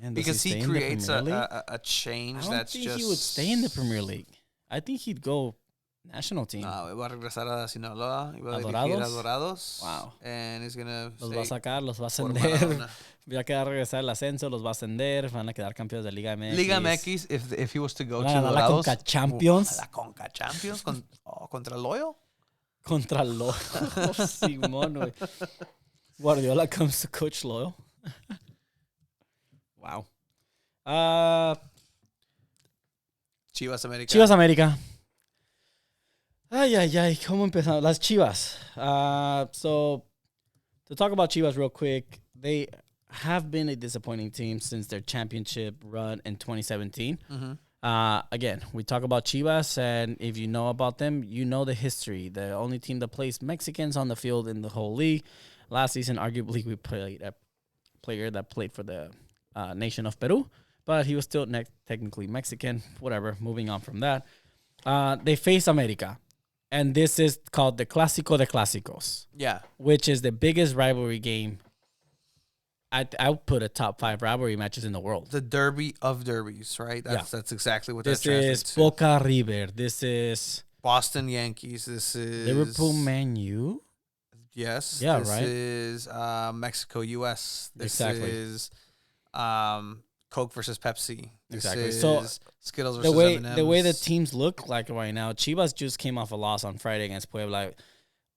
Man, because he creates a change that's just. I don't think he would stay in the Premier League. I think he'd go national team. No, va a regresar a Sinaloa. ¿A Dorados? Dorados. Wow. And he's going to. Los va a sacar, los va a ascender. Ya que va a regresar el ascenso, los va a ascender. Van a quedar campeones de Liga MX. Liga MX, if he was to go to la Dorados. Conca Champions. La Conca Champions contra Loyal. Contra Loyal. Simón, güey. Guardiola comes to coach Loyal. Wow. Chivas América. Chivas América. Ay, ¿cómo empezamos? Las Chivas. So, to talk about Chivas real quick, they have been a disappointing team since their championship run in 2017. Again, we talk about Chivas, and if you know about them, you know the history. The only team that plays Mexicans on the field in the whole league. Last season, arguably, we played a player that played for the nation of Peru, but he was still technically Mexican. Whatever, moving on from that. They face América, and this is called the Clásico de Clásicos. Yeah. Which is the biggest rivalry game. I would put a top 5 rivalry matches in the world. The derby of derbies, right? That's exactly what this that translates is. to. Boca River. This is Boston Yankees. This is Liverpool Man U. Yes. Yeah, this right. This is Mexico US. This Exactly. is Coke versus Pepsi. This Exactly. is So Skittles versus M&Ms. the way the teams look like right now, Chivas just came off a loss on Friday against Puebla,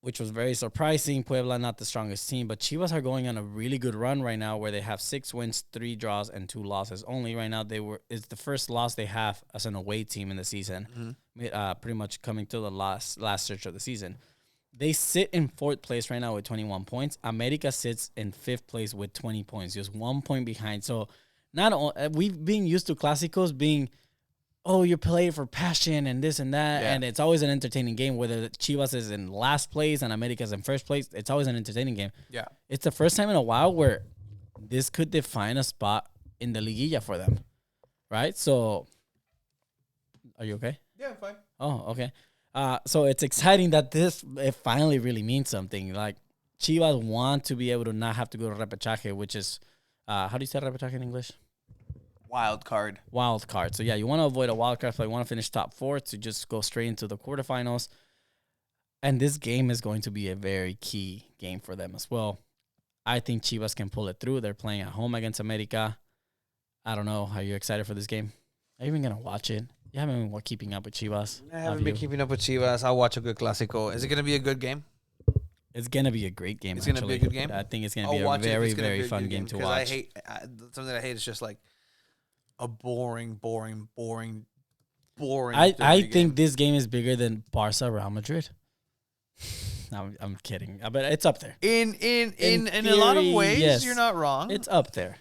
which was very surprising. Puebla not the strongest team, but Chivas are going on a really good run right now where they have 6 wins, 3 draws, and 2 losses only. Right now, it's the first loss they have as an away team in the season, pretty much coming to the last stretch of the season. They sit in 4th place right now with 21 points. America sits in 5th place with 20 points, just 1 point behind. So we've been used to Clásicos being, you're playing for passion and this and that, and it's always an entertaining game. Whether Chivas is in last place and America's in 1st place, it's always an entertaining game. Yeah. It's the first time in a while where this could define a spot in the Liguilla for them, right? So, are you okay? Yeah, I'm fine. Oh, okay. So it's exciting that it finally really means something. Like, Chivas want to be able to not have to go to repechaje, which is, how do you say repechaje in English? Wild card. Wild card. So, yeah, you want to avoid a wild card play. You want to finish top 4 to just go straight into the quarterfinals. And this game is going to be a very key game for them as well. I think Chivas can pull it through. They're playing at home against America. I don't know. Are you excited for this game? Are you even going to watch it? You haven't been keeping up with Chivas. I haven't been keeping up with Chivas. I'll watch a good Clásico. Is it going to be a good game? It's going to be a great game, It's going to be a good game? I think it's going to be a very, very fun game to watch. Something I hate is just like a boring. I think this game is bigger than Barca Real Madrid. I'm kidding, but it's up there. In theory, a lot of ways, yes. you're not wrong. It's up there.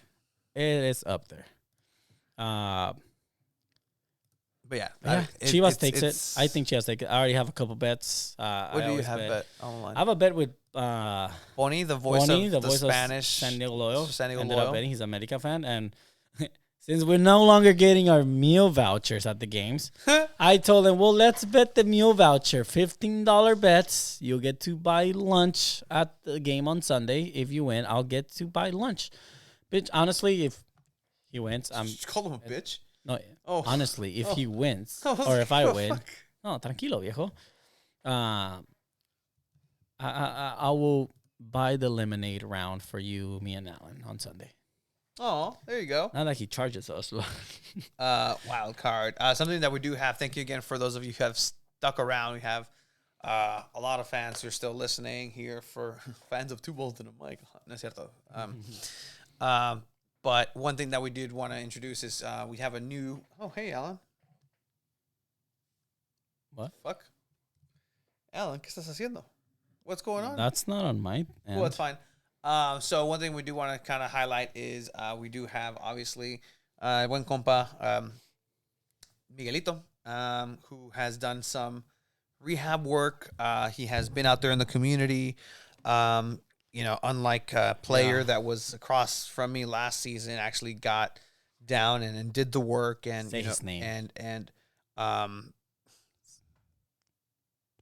It is up there. But yeah, Chivas takes it. I think Chivas take it. I already have a couple bets. What do you have bet online? I have a bet with Bonnie, the voice of the Spanish San Diego Loyal. Ended up betting. He's an America fan, and since we're no longer getting our meal vouchers at the games, I told him, well, let's bet the meal voucher. $15 bets. You'll get to buy lunch at the game on Sunday. If you win, I'll get to buy lunch. Bitch, honestly, if he wins, I'm... Did you call him a bitch? No, honestly, if he wins, or if I win... No, tranquilo, viejo. I will buy the lemonade round for you, me, and Alan on Sunday. Oh, there you go. Not like he charges us. Wild card. Something that we do have. Thank you again for those of you who have stuck around. We have a lot of fans who are still listening here for fans of Two Balls and a Mic. No es cierto. But one thing that we did want to introduce is we have a new... Oh, hey, Alan. What? Fuck. Alan, ¿qué estás haciendo? What's going on? That's not on my end. Well, it's fine. So one thing we do want to kind of highlight is we do have, obviously, buen compa, Miguelito, who has done some rehab work. He has been out there in the community. Unlike a player that was across from me last season, actually got down and did the work and Say his name. and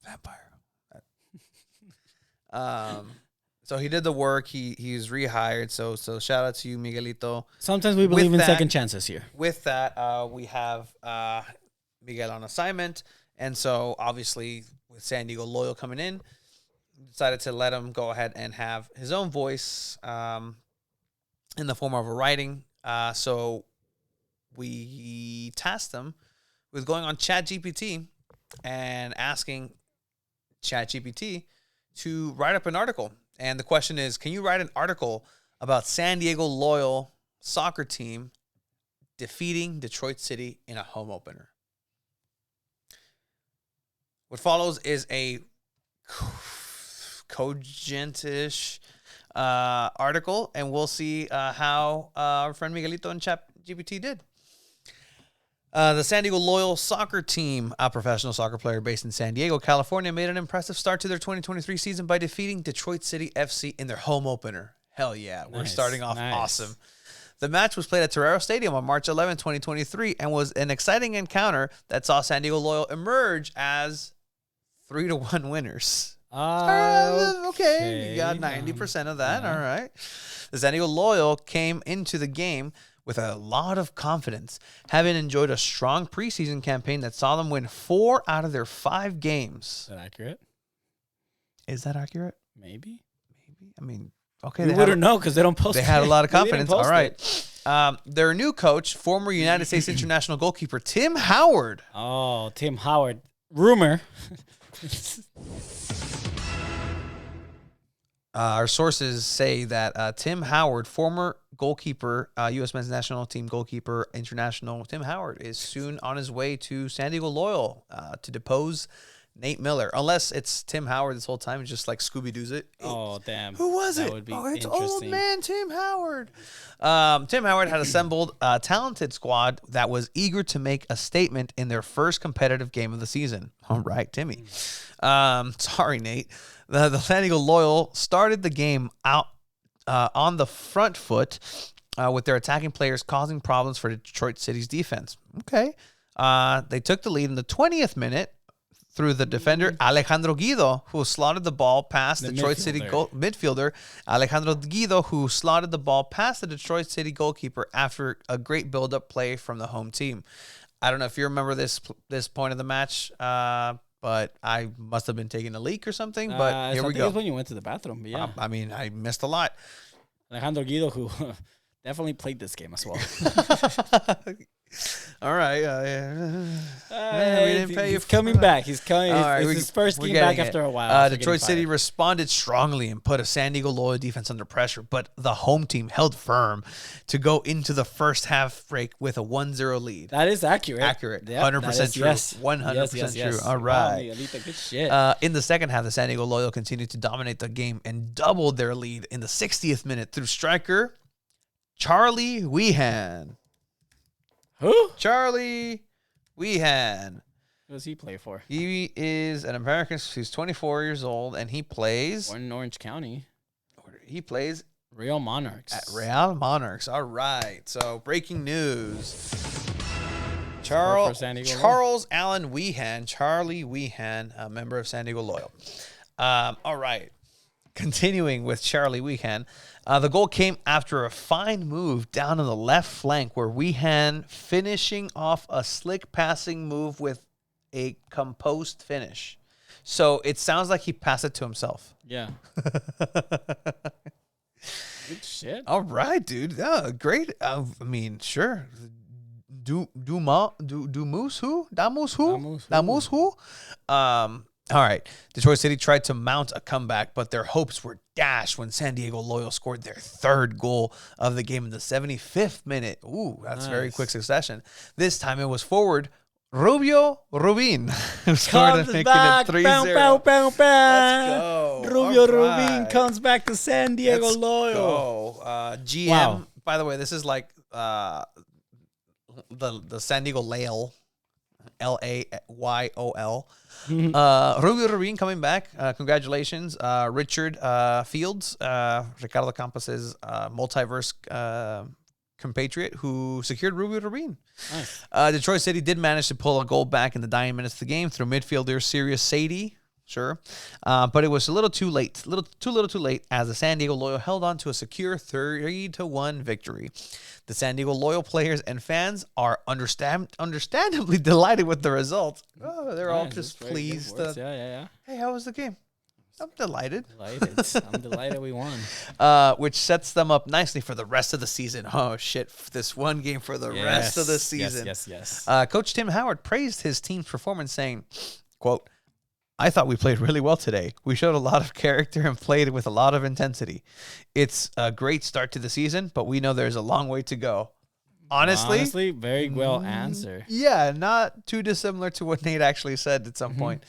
vampire. So he did the work. He's rehired. So shout out to you, Miguelito. Sometimes we believe in second chances here. With that, we have Miguel on assignment, and so obviously with San Diego Loyal coming in, decided to let him go ahead and have his own voice in the form of a writing. So we tasked him with going on ChatGPT and asking ChatGPT to write up an article. And the question is, can you write an article about San Diego Loyal soccer team defeating Detroit City in a home opener? What follows is a cogent-ish article, and we'll see how our friend Miguelito and ChatGPT did. The San Diego Loyal soccer team, a professional soccer player based in San Diego, California, made an impressive start to their 2023 season by defeating Detroit City FC in their home opener. Hell yeah, we're starting off awesome. The match was played at Torero Stadium on March 11, 2023, and was an exciting encounter that saw San Diego Loyal emerge as 3-1 winners. Okay, you got 90% of that. All right. The San Diego Loyal came into the game with a lot of confidence, having enjoyed a strong preseason campaign that saw them win 4 out of their 5 games. Is that accurate? Is that accurate? Maybe. I mean, okay. We wouldn't know because they don't post. They had a lot of confidence. All right. Their new coach, former United States international goalkeeper Tim Howard. Oh, Tim Howard. Rumor. Our sources say that Tim Howard, former goalkeeper, U.S. men's national team goalkeeper, international, Tim Howard is soon on his way to San Diego Loyal to depose Nate Miller. Unless it's Tim Howard this whole time and just like Scooby-Doo's it. Oh, damn. Who was it? That would be it's interesting. old man Tim Howard. Tim Howard had assembled a talented squad that was eager to make a statement in their first competitive game of the season. All right, Timmy. Sorry, Nate. The San Diego Loyal started the game out on the front foot with their attacking players causing problems for Detroit City's defense. Okay. They took the lead in the 20th minute through the defender Alejandro Guido, who slotted the ball past the Detroit City midfielder Alejandro Guido, who slotted the ball past the Detroit City goalkeeper after a great build-up play from the home team. I don't know if you remember this point of the match, but I must have been taking a leak or something. But here we go. When you went to the bathroom, but yeah. I mean, I missed a lot. Alejandro Guido, who definitely played this game as well. All right. We didn't pay you. He's coming back. He's coming. All right, It's his first game back after a while. after Detroit getting City fired. responded strongly and put a San Diego Loyal defense under pressure, but the home team held firm to go into the first half break with a 1-0 lead. That is accurate. Accurate. Yep, 100% that is- true. Yes. 100% Yes. true. All Wow, right. Miguelito, good shit. In the second half, the San Diego Loyal continued to dominate the game and doubled their lead in the 60th minute through striker Charlie Weehan. Who? Charlie Weehan. Who does he play for? He is an American. He's 24 years old, and he plays. Born in Orange County. He plays Real Monarchs. at Real Monarchs. All right. So breaking news. for San Diego Charles Allen Weehan, Charlie Weehan, a member of San Diego Loyal. All right. Continuing with Charlie Weehan, the goal came after a fine move down on the left flank where Weehan finishing off a slick passing move with a composed finish. So it sounds like he passed it to himself. Yeah. Good shit. All right, dude. Yeah, great. I mean, sure. Damus who? All right. Detroit City tried to mount a comeback, but their hopes were dashed when San Diego Loyal scored their third goal of the game in the 75th minute. Ooh, that's very Nice. quick succession. This time it was forward Rubio Rubin who scored and Comes making back. it 3-0. Bow, bow, bow, bow. Let's go. Rubio All Rubin right. comes back to San Diego Let's Loyal. go. GM. Wow. By the way, this is like the San Diego Loyal, Layol. Rubio Rubin coming back. Congratulations, Richard Fields, Ricardo Campos' multiverse compatriot who secured Rubio Rubin. Nice. Detroit City did manage to pull a goal back in the dying minutes of the game through midfielder Sirius Sadie. Sure. But it was a little too late. Too late as the San Diego Loyal held on to a secure 3-1 victory. The San Diego Loyal players and fans are understandably delighted with the result. Oh, they're all Nice, just that's very good pleased. words. Yeah. Hey, how was the game? I'm delighted. Delighted. I'm delighted we won. Which sets them up nicely for the rest of the season. Oh, shit. This one game for the rest of the season. Yes. Coach Tim Howard praised his team's performance, saying, quote, "I thought we played really well today. We showed a lot of character and played with a lot of intensity. It's a great start to the season, but we know there's a long way to go." Honestly, very well answered. yeah, not too dissimilar to what Nate actually said at some point.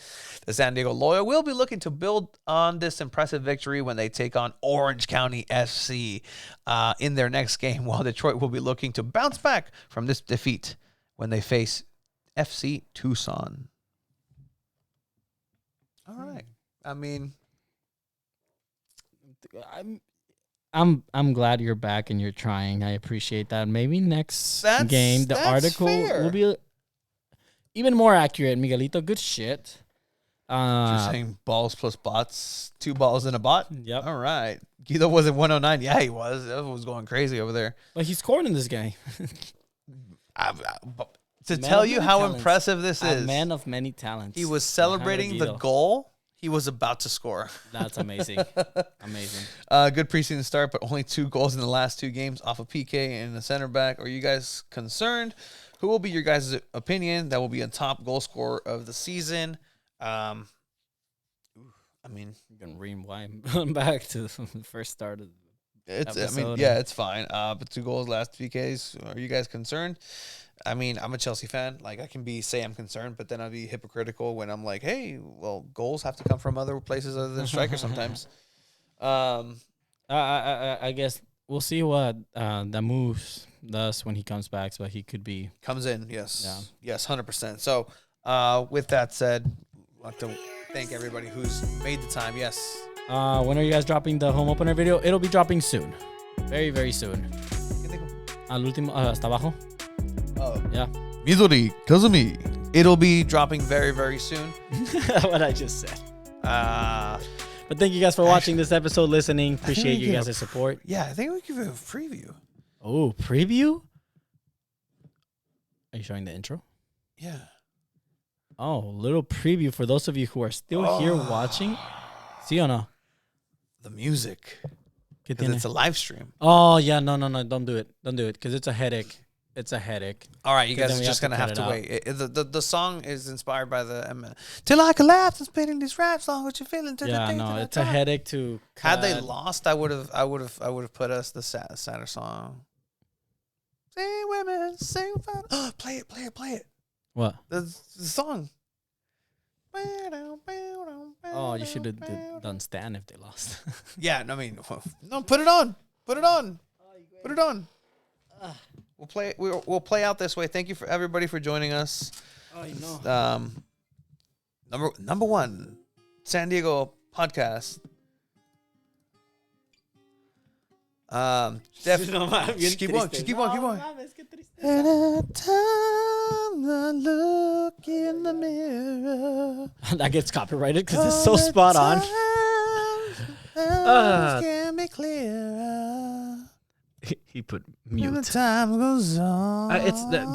The San Diego Loyal will be looking to build on this impressive victory when they take on Orange County FC in their next game, while Detroit will be looking to bounce back from this defeat when they face FC Tucson. All right. I mean, I'm glad you're back and you're trying. I appreciate that. Maybe next That's- game the that's article fair. will be even more accurate. Miguelito, good shit. you're saying balls plus bots, 2 balls in a bot? Yep. All right. Guido was at 109. Yeah, he was. That was going crazy over there. But he scored in this game. To Man tell of you many how talents. impressive this A is, man of many talents. he was celebrating the Guido. goal. He was about to score. That's amazing. Amazing. Good preseason start, but only 2 goals in the last 2 games off of PK and the center back. Are you guys concerned? Who will be your guys' opinion that will be a top goal scorer of the season? I mean, You can rewind back to the first start of it's. I mean, episode. yeah, it's fine. But 2 goals last PKs. Are you guys concerned? I mean, I'm a Chelsea fan. Like, I can say I'm concerned, but then I'll be hypocritical when I'm like, hey, well, goals have to come from other places other than strikers sometimes. I guess we'll see what that moves does when he comes back. But he could be. Comes in, yes. Yeah. Yes, 100%. So, with that said, I'd like to thank everybody who's made the time. Yes. When are you guys dropping the home opener video? It'll be dropping soon. Very, very soon. Al último, hasta abajo. Oh, Yeah. Midori, Kazumi. it'll be dropping very, very soon. What I just said. Uh, But thank you guys for watching this episode, listening. Appreciate we you give guys' support. yeah, I think we give it a preview. Oh, preview? Are you showing the intro? Yeah. Oh, little preview for those of you who are still here watching. See or no? The music. ¿Qué Because it's a live stream. Oh yeah, no, don't do it, because it's a headache. It's a headache. All right, you 'Cause guys then are we just have gonna to have cut to it wait. The song is inspired by the Till I Collapse and spitting this rap song. What you feeling? Yeah, no, it's a headache to. Had they cut. lost, I would have put us the sadder song. Sing women, sing fun. Play it. What? The song. Oh, you should have done Stan if they lost. Yeah, I mean, no, put it on. Put it on. We'll play. We'll play out this way. Thank you for everybody for joining us. Oh, you know. Number one, San Diego podcast. Def, just keep going. Anytime I look in the mirror, That gets copyrighted because it's so spot on. Can be clearer. He put When the mute. time goes on.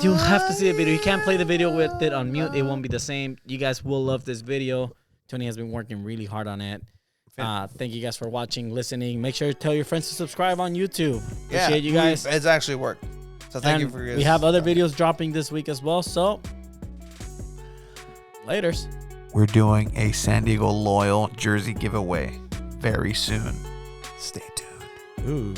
You'll have to see the video. You can't play the video with it on mute. It won't be the same. You guys will love this video. Tony has been working really hard on it. Thank you guys for watching, listening. Make sure to tell your friends to subscribe on YouTube. Appreciate you guys. It's actually worked. So thank you And for your we have other videos dropping this week as well. So, laters. We're doing a San Diego Loyal jersey giveaway very soon. Stay tuned. Ooh.